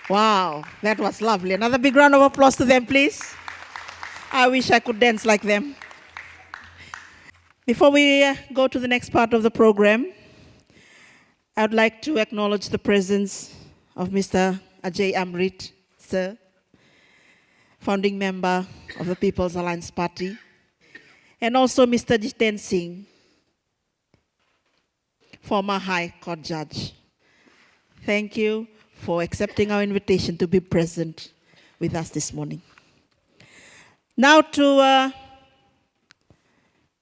Wow, that was lovely. Another big round of applause to them, please. I wish I could dance like them. Before we go to the next part of the program, I would like to acknowledge the presence of Mr. Ajay Amrit, sir, founding member of the People's Alliance Party, and also Mr. Jagindra Singh, former High Court judge. Thank you for accepting our invitation to be present with us this morning. Now to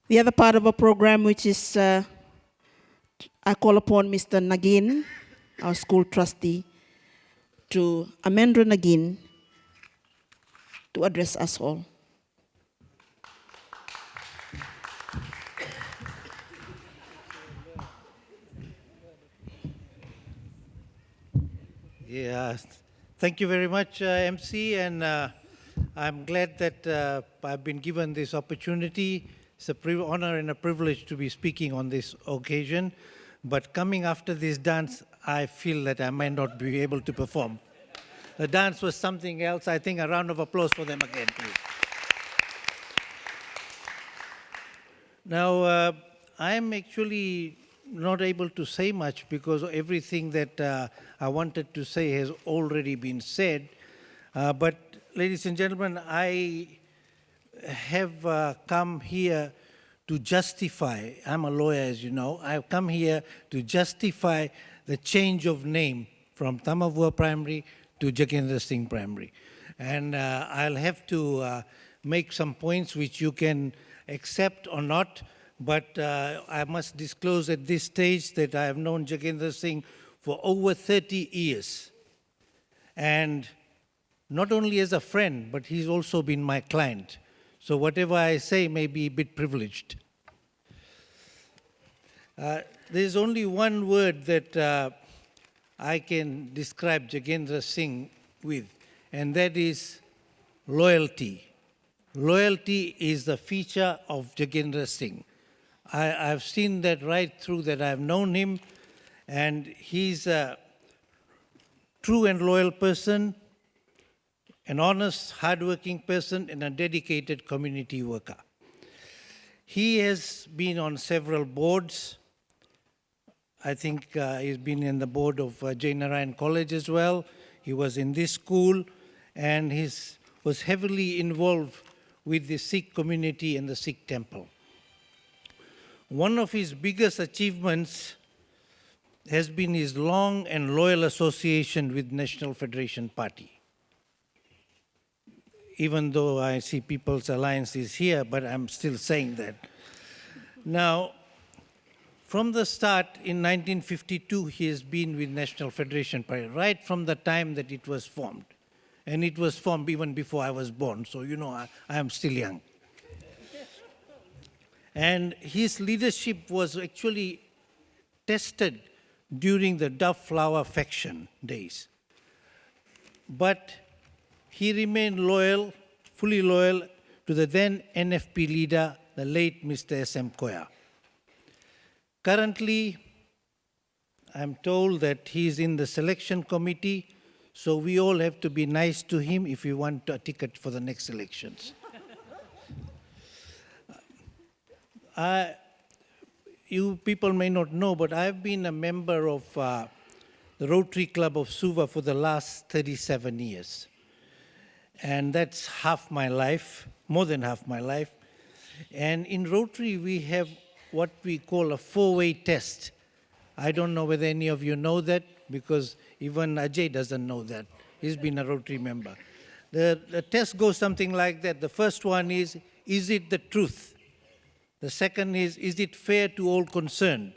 the other part of our program, which is I call upon Mr. Nagin, our school trustee, to Amendra Nagin to address us all. Yeah, thank you very much, MC, and I'm glad that I've been given this opportunity. It's an honor and a privilege to be speaking on this occasion, but coming after this dance, I feel that I might not be able to perform. The dance was something else. I think a round of applause for them again, please. Now, I'm actually not able to say much because everything that I wanted to say has already been said. But ladies and gentlemen, I have come here to justify, I'm a lawyer as you know, I've come here to justify the change of name from Tamavua Primary to Jagindra Singh Primary. And I'll have to make some points which you can accept or not, but I must disclose at this stage that I have known Jagindra Singh for over 30 years. And not only as a friend, but he's also been my client. So whatever I say may be a bit privileged. There's only one word that I can describe Jagindra Singh with, and that is loyalty. Loyalty is the feature of Jagindra Singh. I've seen that right through that I've known him, and he's a true and loyal person, an honest, hardworking person, and a dedicated community worker. He has been on several boards. I think he's been in the board of Jainarayan College as well. He was in this school, and he was heavily involved with the Sikh community and the Sikh temple. One of his biggest achievements has been his long and loyal association with National Federation Party. Even though I see People's Alliance is here, but I'm still saying that. Now, from the start in 1952, he has been with National Federation Party, right from the time that it was formed. And it was formed even before I was born, so you know I am still young. And his leadership was actually tested during the Dove Flower faction days. But he remained loyal, fully loyal to the then NFP leader, the late Mr. S.M. Koya. Currently, I'm told that he's in the selection committee, so we all have to be nice to him if we want a ticket for the next elections. You people may not know, but I've been a member of the Rotary Club of Suva for the last 37 years. And that's half my life, more than half my life. And in Rotary, we have what we call a four-way test. I don't know whether any of you know that, because even Ajay doesn't know that. He's been a Rotary member. The test goes something like that. The first one is it the truth? The second is it fair to all concerned?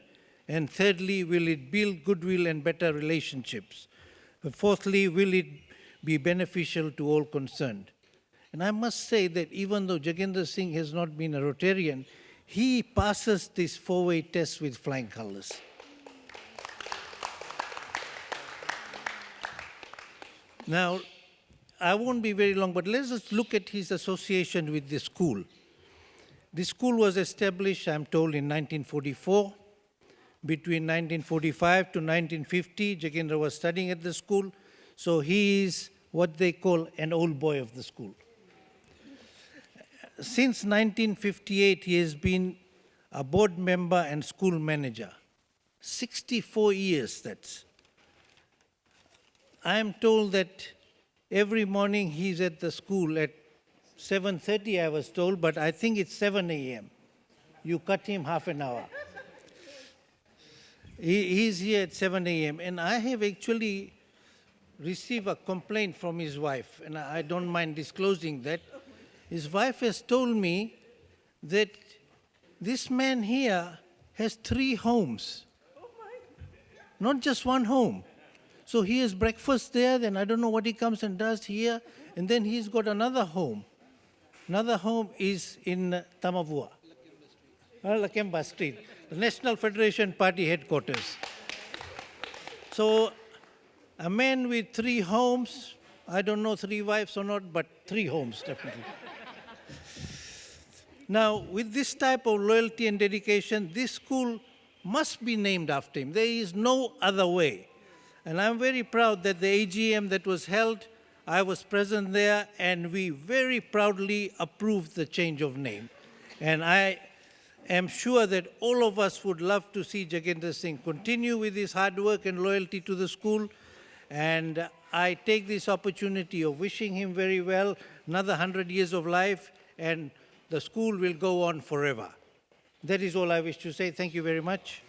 And thirdly, will it build goodwill and better relationships? But fourthly, will it be beneficial to all concerned? And I must say that even though Jagindra Singh has not been a Rotarian, he passes this four-way test with flying colors. Now, I won't be very long, but let's just look at his association with the school. The school was established, I'm told, in 1944. Between 1945 to 1950, Jagindra was studying at the school. So he is what they call an old boy of the school. Since 1958, he has been a board member and school manager. 64 years, that's. I am told that every morning he's at the school at 7:30, I was told, but I think it's 7 a.m. You cut him half an hour. He's here at 7 a.m. And I have actually received a complaint from his wife, and I don't mind disclosing that. His wife has told me that this man here has 3 homes. Not just one home. So he has breakfast there, then I don't know what he comes and does here, and then he's got another home. Another home is in Tamavua, Lakemba Street, the National Federation Party headquarters. So a man with 3 homes, I don't know 3 wives or not, but 3 homes definitely. Now, with this type of loyalty and dedication, this school must be named after him. There is no other way. And I'm very proud that the AGM that was held, I was present there, and we very proudly approved the change of name. And I am sure that all of us would love to see Jagindra Singh continue with his hard work and loyalty to the school. And I take this opportunity of wishing him very well, another 100 years of life, and the school will go on forever. That is all I wish to say. Thank you very much.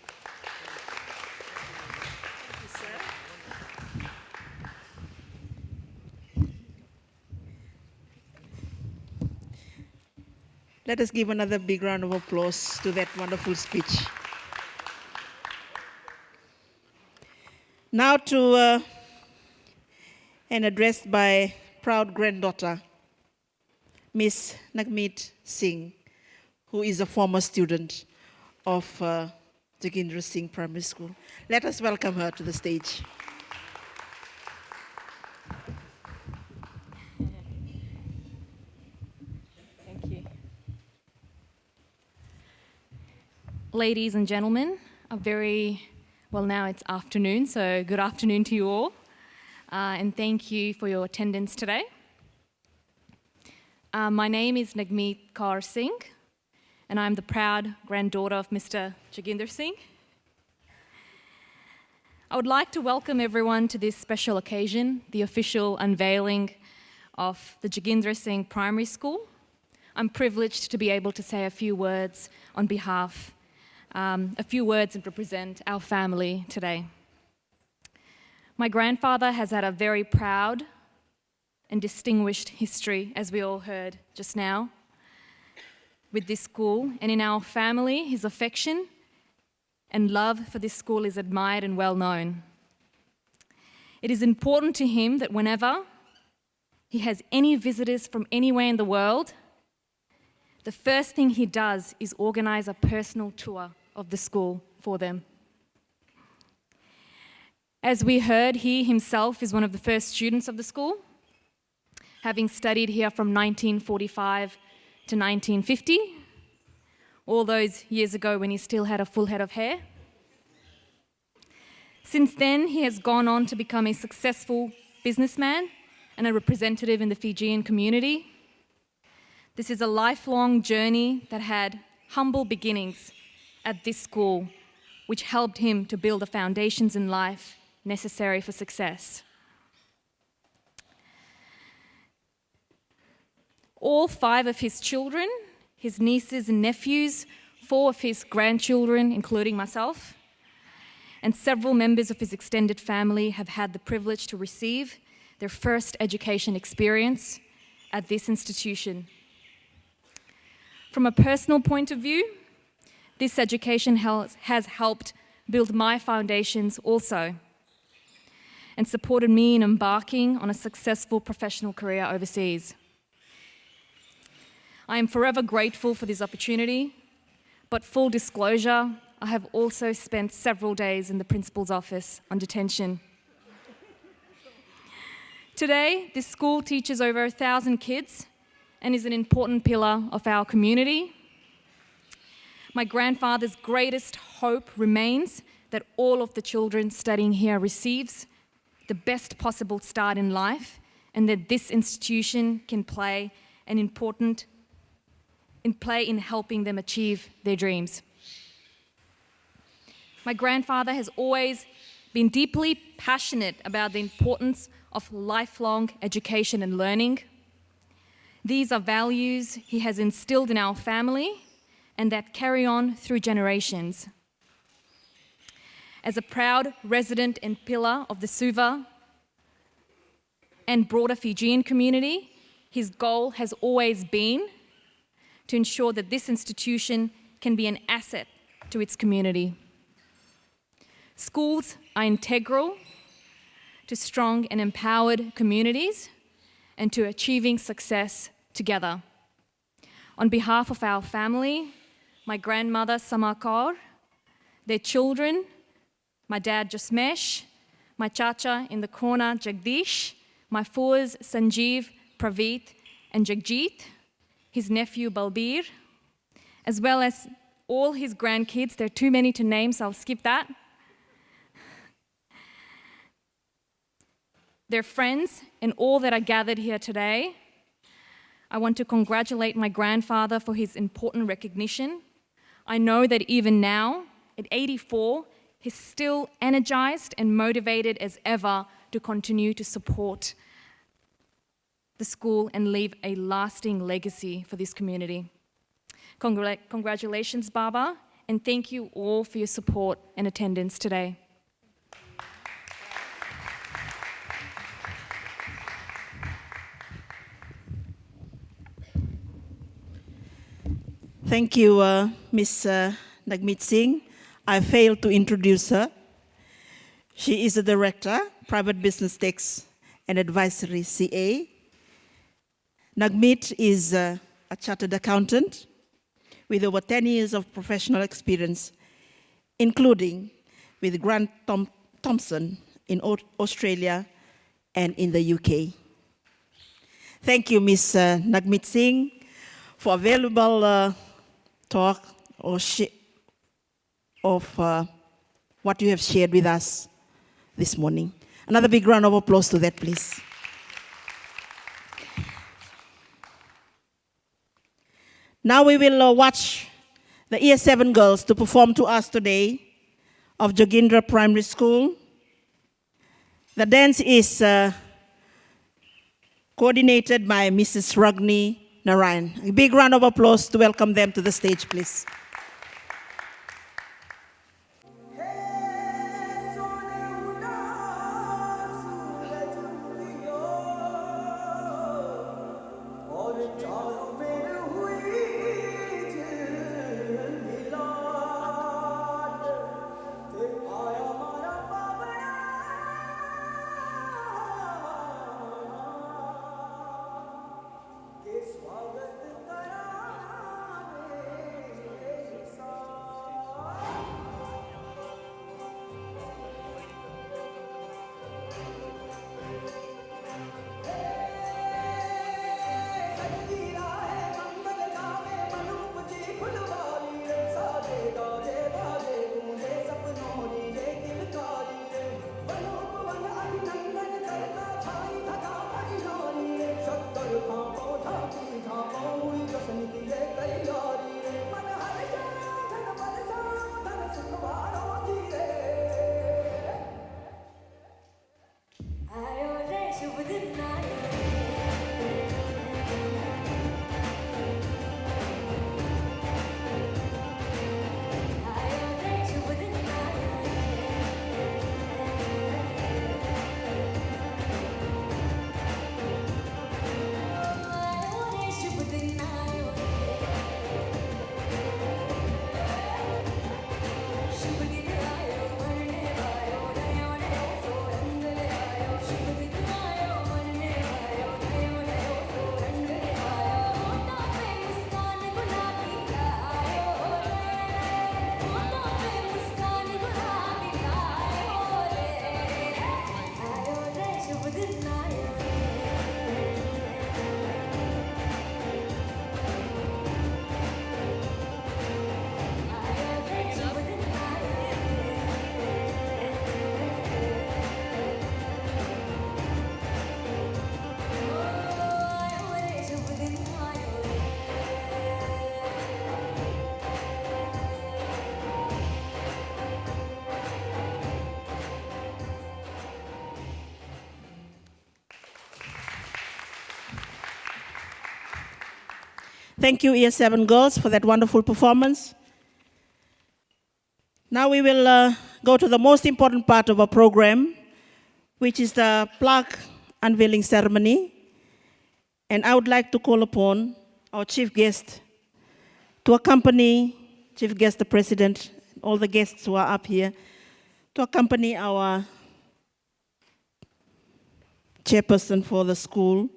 Let us give another big round of applause to that wonderful speech. Now to an address by proud granddaughter, Miss Nagmeet Singh, who is a former student of Jagindra Singh Primary School. Let us welcome her to the stage. Thank you. Ladies and gentlemen, now it's afternoon, so good afternoon to you all. And thank you for your attendance today. My name is Nagmeet Kaur Singh, and I'm the proud granddaughter of Mr. Jagindra Singh. I would like to welcome everyone to this special occasion, the official unveiling of the Jagindra Singh Primary School. I'm privileged to be able to say a few words on behalf, and represent our family today. My grandfather has had a very proud and distinguished history, as we all heard just now, with this school. And in our family, his affection and love for this school is admired and well known. It is important to him that whenever he has any visitors from anywhere in the world, the first thing he does is organize a personal tour of the school for them. As we heard, he himself is one of the first students of the school, having studied here from 1945 to 1950, all those years ago when he still had a full head of hair. Since then, he has gone on to become a successful businessman and a representative in the Fijian community. This is a lifelong journey that had humble beginnings at this school, which helped him to build the foundations in life necessary for success. All 5 of his children, his nieces and nephews, 4 of his grandchildren, including myself, and several members of his extended family have had the privilege to receive their first education experience at this institution. From a personal point of view, this education has helped build my foundations also, and supported me in embarking on a successful professional career overseas. I am forever grateful for this opportunity, but full disclosure, I have also spent several days in the principal's office on detention. Today, this school teaches over 1,000 kids and is an important pillar of our community. My grandfather's greatest hope remains that all of the children studying here receives the best possible start in life, and that this institution can play an important in helping them achieve their dreams. My grandfather has always been deeply passionate about the importance of lifelong education and learning. These are values he has instilled in our family and that carry on through generations. As a proud resident and pillar of the Suva and broader Fijian community, his goal has always been to ensure that this institution can be an asset to its community. Schools are integral to strong and empowered communities and to achieving success together. On behalf of our family, my grandmother Samakar, their children, my dad Jasmesh, my chacha in the corner Jagdish, my fours Sanjeev, Praveet and Jagjit, his nephew Balbir, as well as all his grandkids. There are too many to name, so I'll skip that. Their friends and all that are gathered here today, I want to congratulate my grandfather for his important recognition. I know that even now, at 84, he's still energized and motivated as ever to continue to support the school and leave a lasting legacy for this community. Congratulations, Baba, and thank you all for your support and attendance today. Thank you, Ms. Nagmeet Singh. I failed to introduce her. She is a director, Private Business Tax and Advisory, CA. Nagmeet is a chartered accountant with over 10 years of professional experience, including with Grant Thomson in Australia and in the UK. Thank you, Ms. Nagmeet Singh, for a valuable talk of what you have shared with us this morning. Another big round of applause to that, please. Now we will watch the Year 7 girls to perform to us today of Jagindra Primary School. The dance is coordinated by Mrs. Ragni Narayan. A big round of applause to welcome them to the stage, please. Thank you, Year 7 girls, for that wonderful performance. Now we will go to the most important part of our program, which is the plaque unveiling ceremony. And I would like to call upon our chief guest to accompany Chief Guest, the President, all the guests who are up here, to accompany our chairperson for the school,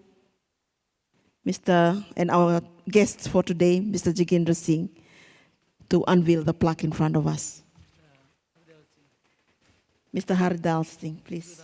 and our guests for today, Mr. Jagindra Singh, to unveil the plaque in front of us. Mr. Hardal Singh, please.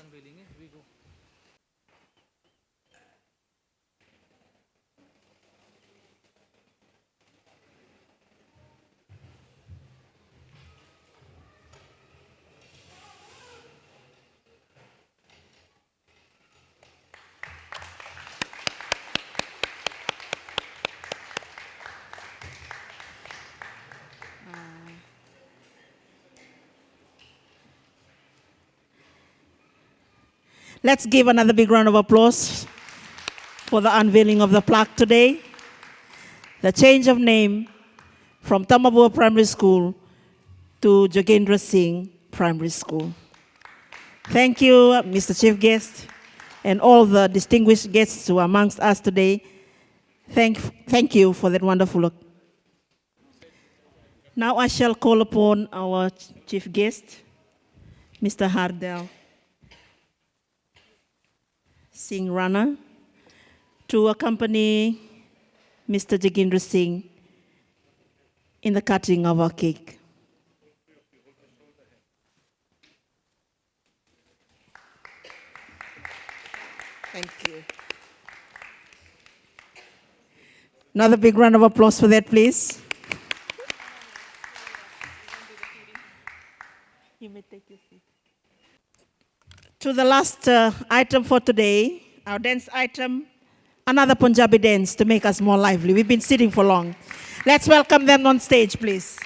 Let's give another big round of applause for the unveiling of the plaque today. The change of name from Tamavua Primary School to Jagindra Singh Primary School. Thank you, Mr. Chief Guest, and all the distinguished guests who are amongst us today. Thank you for that wonderful. Now I shall call upon our chief guest, Mr. Hardal Singh Rana, to accompany Mr. Jagindra Singh in the cutting of our cake. Thank you. Another big round of applause for that, please. You may take your seat. To the last item for today, our dance item, another Punjabi dance to make us more lively. We've been sitting for long. Let's welcome them on stage, please.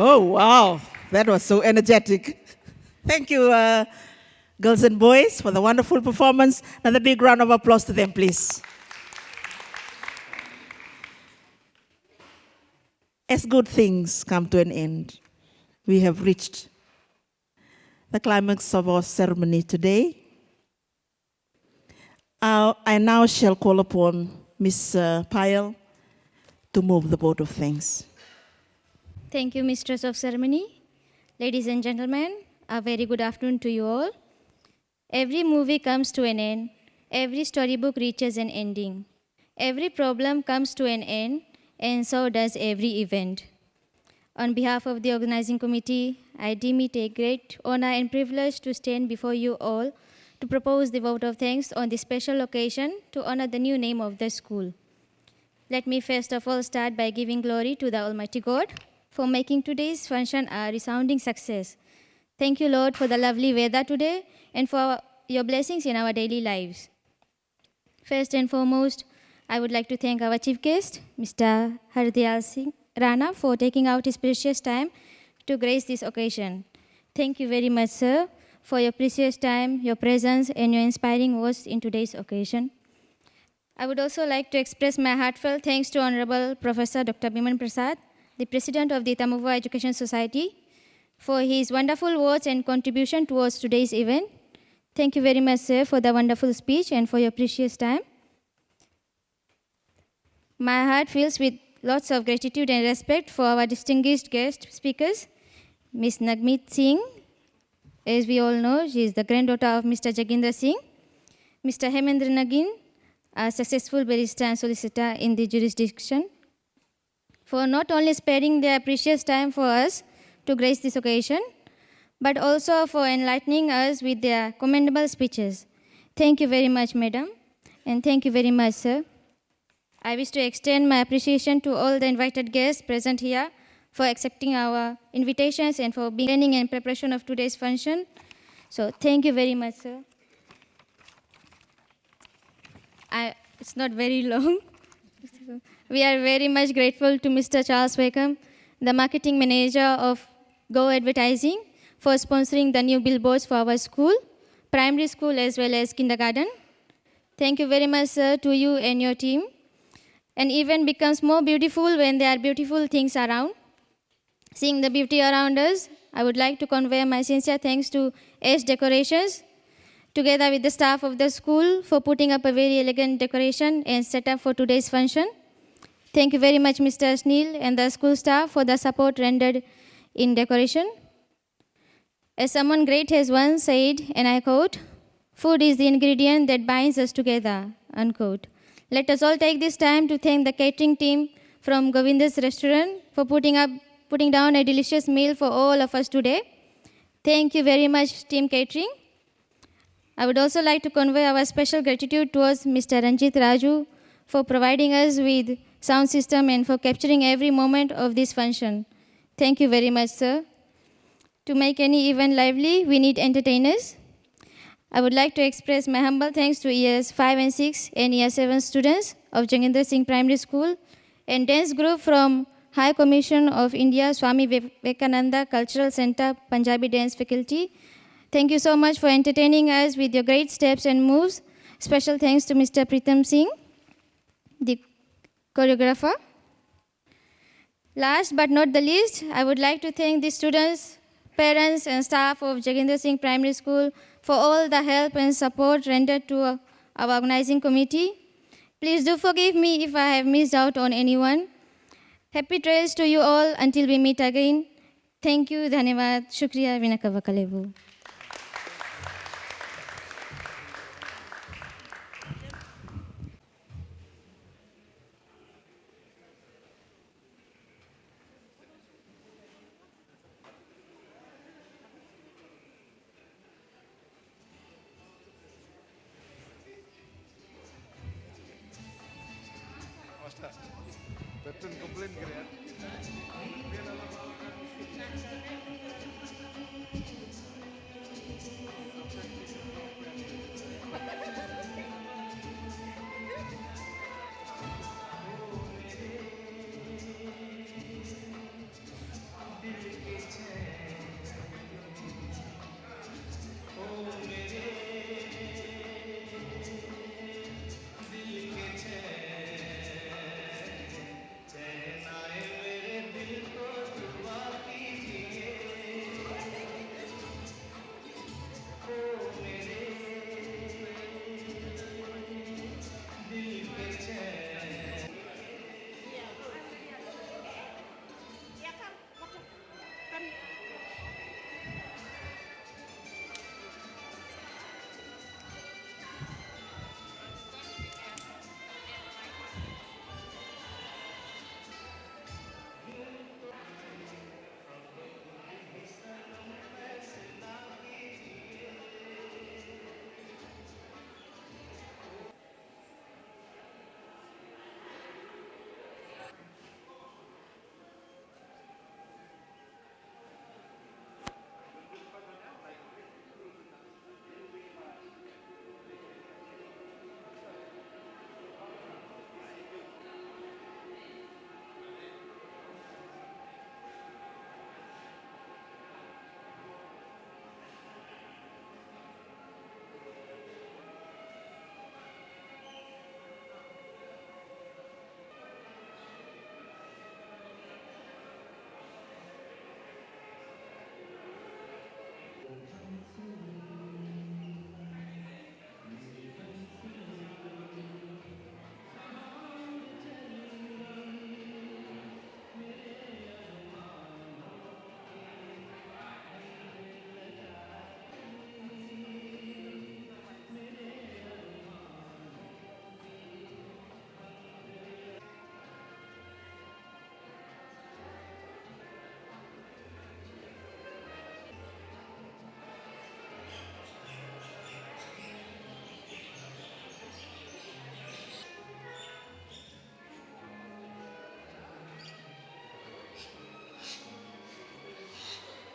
Oh, wow. That was so energetic. Thank you, girls and boys, for the wonderful performance. Another big round of applause to them, please. As good things come to an end, we have reached the climax of our ceremony today. I now shall call upon Ms. Payal to move the vote of thanks. Thank you, Mistress of Ceremony. Ladies and gentlemen, a very good afternoon to you all. Every movie comes to an end. Every storybook reaches an ending. Every problem comes to an end, and so does every event. On behalf of the organizing committee, I deem it a great honor and privilege to stand before you all to propose the vote of thanks on this special occasion to honor the new name of the school. Let me first of all start by giving glory to the Almighty God for making today's function a resounding success. Thank you, Lord, for the lovely weather today and for your blessings in our daily lives. First and foremost, I would like to thank our chief guest, Mr. Hardayal Singh Rana, for taking out his precious time to grace this occasion. Thank you very much, sir, for your precious time, your presence, and your inspiring words in today's occasion. I would also like to express my heartfelt thanks to Honorable Professor Dr. Biman Prasad, the President of the Tamavua Education Society, for his wonderful words and contribution towards today's event. Thank you very much, sir, for the wonderful speech and for your precious time. My heart fills with lots of gratitude and respect for our distinguished guest speakers, Ms. Nagmeet Singh. As we all know, she is the granddaughter of Mr. Jagindra Singh. Mr. Hemendra Nagin, a successful barrister and solicitor in the jurisdiction, for not only sparing their precious time for us to grace this occasion, but also for enlightening us with their commendable speeches. Thank you very much, madam, and thank you very much, sir. I wish to extend my appreciation to all the invited guests present here for accepting our invitations and for being planning and preparation of today's function. So thank you very much, sir. It's not very long. We are very much grateful to Mr. Charles Wakeham, the marketing manager of Go Advertising, for sponsoring the new billboards for our school, primary school as well as kindergarten. Thank you very much, sir, to you and your team. An event becomes more beautiful when there are beautiful things around. Seeing the beauty around us, I would like to convey my sincere thanks to Ace Decorations, together with the staff of the school, for putting up a very elegant decoration and setup for today's function. Thank you very much, Mr. Sneel and the school staff, for the support rendered in decoration. As someone great has once said, and I quote, "Food is the ingredient that binds us together," unquote. Let us all take this time to thank the catering team from Govinda's restaurant for putting down a delicious meal for all of us today. Thank you very much, team catering. I would also like to convey our special gratitude towards Mr. Ranjit Raju for providing us with sound system and for capturing every moment of this function. Thank you very much, sir. To make any event lively, we need entertainers. I would like to express my humble thanks to years 5 and 6 and year 7 students of Jagindra Singh Primary School and dance group from High Commission of India, Swami Vivekananda Cultural Center, Punjabi Dance Faculty. Thank you so much for entertaining us with your great steps and moves. Special thanks to Mr. Pritam Singh, the choreographer. Last but not the least, I would like to thank the students, parents and staff of Jagindra Singh Primary School for all the help and support rendered to our organizing committee. Please do forgive me if I have missed out on anyone. Happy trails to you all until we meet again. Thank you. Dhanyavad. Shukriya. Vinakavakalevu.